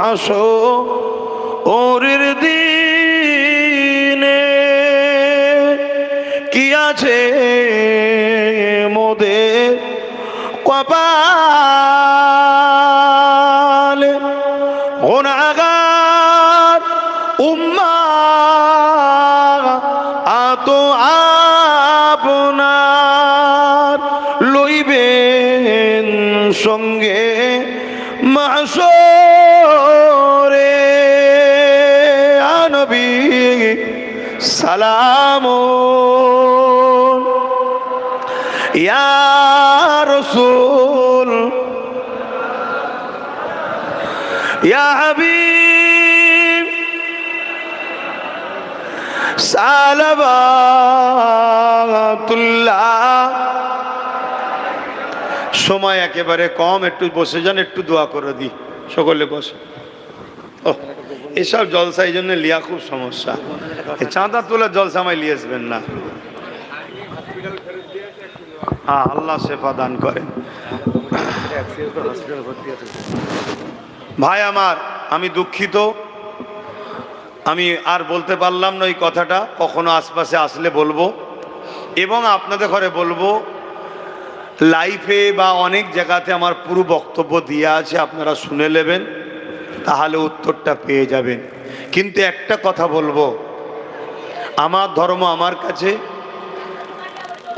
হাসরের দিনে কি আছে মোদের কপালে, গুনাহগার উম্মাহ আতো আপনার লইবেন সঙ্গে মাহশরে। নবী সালাম ইয়া রাসূল ইয়া হাবিব সালাবাতুল্লাহ। সময় একেবারে কম, একটু বসে যান, একটু দোয়া করে দিই। সকলে বসে। এসব জলসা এই জন্য লিয়া খুব সমস্যা। চাঁদা তোলা জলসা আমায় লিয়ে আসবেন না। হ্যাঁ, আল্লাহ শেফা দান করেন। ভাই আমার, আমি দুঃখিত, আমি আর বলতে পারলাম না এই কথাটা। কখনো আশপাশে আসলে বলবো, এবং আপনাদের ঘরে বলবো। লাইফে বা অনেক জায়গাতে আমার পুরো বক্তব্য দিয়ে আছে, আপনারা শুনে নেবেন, তাহলে উত্তরটা পেয়ে যাবেন। কিন্তু একটা কথা বলবো, আমার ধর্ম আমার কাছে,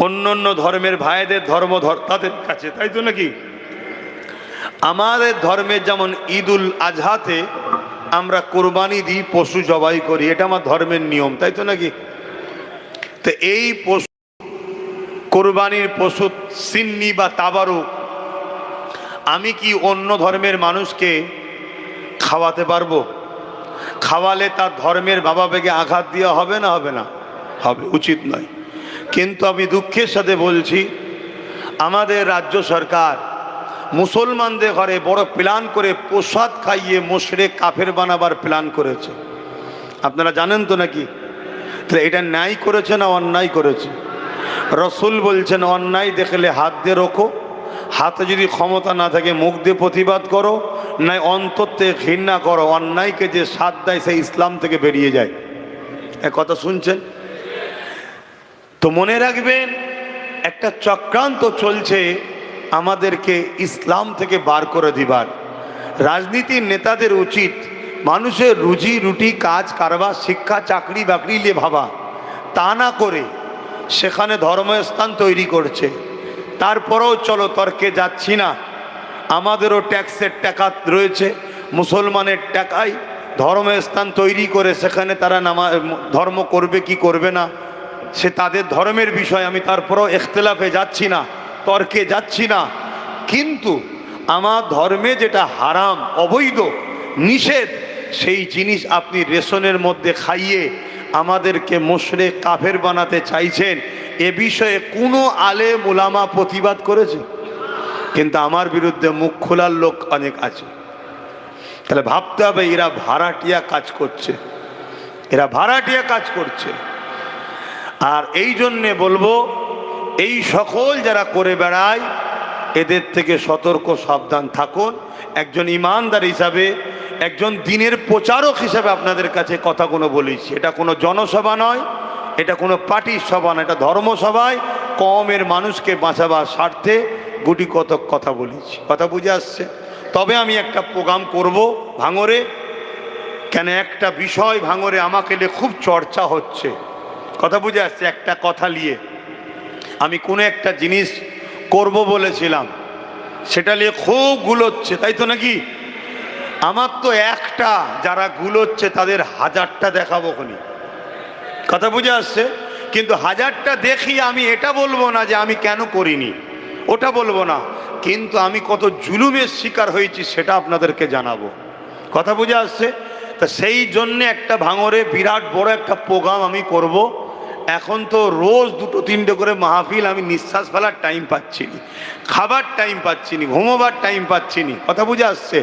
অন্য অন্য ধর্মের ভাইদের ধর্ম তাদের কাছে, তাই তো নাকি? আমাদের ধর্মের যেমন ঈদুল আজহাতে আমরা কোরবানি দিই, পশু জবাই করি, এটা আমার ধর্মের নিয়ম, তাই তো নাকি? তো এই পশু, কোরবানির পশু সিন্নি বা তাবারুক, আমি কি অন্য ধর্মের মানুষকে খাওয়াতে পারবো? খাওয়ালে তার ধর্মের বাবা বেগে আঘাত দেওয়া হবে না হবে না? হবে, উচিত নয়। কিন্তু আমি দুঃখের সাথে বলছি, আমাদের রাজ্য সরকার মুসলমানদের ঘরে বড় প্ল্যান করে প্রসাদ খাইয়ে মুশরিক কাফের বানাবার প্ল্যান করেছে। আপনারা জানেন তো নাকি? তাহলে এটা ন্যায় করেছে না অন্যায় করেছে? রসুল বলছেন, অন্যায় দেখলে হাত দিয়ে রোখো, হাতে যদি ক্ষমতা না থাকে মুখ দিয়ে প্রতিবাদ করো, নয় অন্তর থেকে ঘৃণা করো। অন্যায়কে যে সাথ দেয় সে ইসলাম থেকে বেরিয়ে যায়। এ কথা শুনছেন তো? মনে রাখবেন, একটা চক্রান্ত চলছে আমাদেরকে ইসলাম থেকে বার করে দিবার। রাজনীতির নেতাদের উচিত মানুষের রুজি রুটি, কাজ কারবার, শিক্ষা, চাকরি বাকরি নিয়ে ভাবা, তা না করে সেখানে ধর্মস্থান তৈরি করছে। তারপরেও চলো তর্কে যাচ্ছি না, আমাদেরও ট্যাক্সের টাকা রয়েছে, মুসলমানের টাকায় ধর্মস্থান তৈরি করে সেখানে তারা ধর্ম করবে কি করবে না সে তাদের ধর্মের বিষয়। আমি তারপরেও ইখতিলাফে যাচ্ছি না, তর্কে যাচ্ছি না। কিন্তু আমার ধর্মে যেটা হারাম, অবৈধ, নিষেধ, সেই জিনিস আপনি রেশনের মধ্যে খাইয়ে আমাদেরকে মুশরিক কাফের বানাতে চাইছেন, এ বিষয়ে কোনো আলেম উলামা প্রতিবাদ করেছে? কিন্তু আমার বিরুদ্ধে মুখ খোলার লোক অনেক আছে। তাহলে ভাবতে হবে এরা ভাড়াটিয়া কাজ করছে, এরা ভাড়াটিয়া কাজ করছে। আর এই জন্যে বলবো, এই সকল যারা করে বেড়ায় এদের থেকে সতর্ক সাবধান থাকুন। একজন ইমানদার হিসাবে, একজন দিনের প্রচারক হিসাবে আপনাদের কাছে কথাগুলো বলেছি। এটা কোনো জনসভা নয়, এটা কোনো পার্টির সভা নয়, এটা ধর্মসভায় কমের মানুষকে বাঁচাবার স্বার্থে গুটি কতক কথা বলেছি। কথা বুঝে আসছে? তবে আমি একটা প্রোগ্রাম করব ভাঙরে, কেন একটা বিষয় ভাঙরে আমাকে নিয়ে খুব চর্চা হচ্ছে। কথা বুঝে আসছে? একটা কথা নিয়ে আমি কোনো একটা জিনিস করব বলেছিলাম, সেটা নিয়ে খুব গুলোচ্ছে, তাই তো নাকি? আমার তো একটা, যারা গুলোচ্ছে তাদের হাজারটা দেখাবো খনি। কথা বুঝে আসছে? কিন্তু হাজারটা দেখি আমি এটা বলবো না যে আমি কেন করিনি, ওটা বলবো না, কিন্তু আমি কত জুলুমের শিকার হয়েছি সেটা আপনাদেরকে জানাবো। কথা বুঝে আসছে? তা সেই জন্যে একটা ভাঙরে বিরাট বড় একটা প্রোগ্রাম আমি করব। এখন তো রোজ দুটো তিনটে করে মাহফিল, আমি নিঃশ্বাস ফেলার টাইম পাচ্ছি নি, খাবার টাইম পাচ্ছি নি, ঘুমোবার টাইম পাচ্ছি নি। কথা বুঝে আসছে?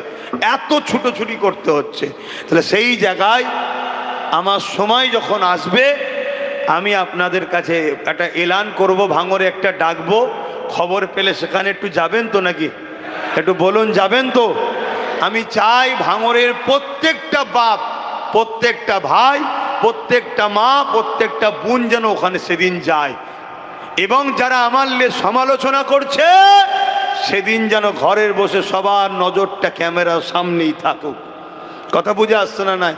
এত ছুটোছুটি করতে হচ্ছে। তাহলে সেই জায়গায় আমার সময় যখন আসবে আমি আপনাদের কাছে একটা এলান করব, ভাঙরে একটা ডাকবো, খবর পেলে সেখানে একটু যাবেন তো নাকি? একটু বলুন, যাবেন তো? আমি চাই ভাঙরের প্রত্যেকটা বাপ, প্রত্যেকটা ভাই, প্রত্যেকটা মা, প্রত্যেকটা বোন যেন ওখানে সেদিন যায়, এবং যারা আমার সমালোচনা করছে সেদিন যেন ঘরের বসে সবার নজরটা ক্যামেরার সামনেই থাকুক। কথা বুঝে আসছে না? নাই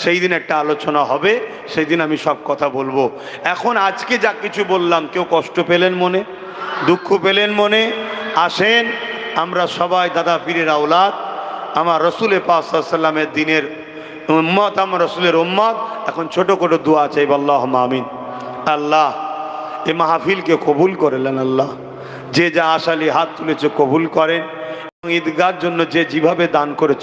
সেই দিন একটা আলোচনা হবে, সেই দিন আমি সব কথা বলবো। এখন আজকে যা কিছু বললাম, কেউ কষ্ট পেলেন মনে, দুঃখ পেলেন মনে? আসেন, আমরা সবাই দাদা পীরের আওলাদ, আমার রসুলের পাক সাল্লাল্লাহু আলাইহি ওয়াসাল্লামের দিনের উম্মত, আমার রসুলের উম্মত। এখন ছোট করে দোয়া চাইব, আল্লাহুম্মা আমিন। আল্লাহ এই মাহফিলকে কবুল করেলেন, আল্লাহ যে যা আশালি হাত তুলেছে কবুল করেন, এবং ঈদগাহর জন্য যে যেভাবে দান করেছে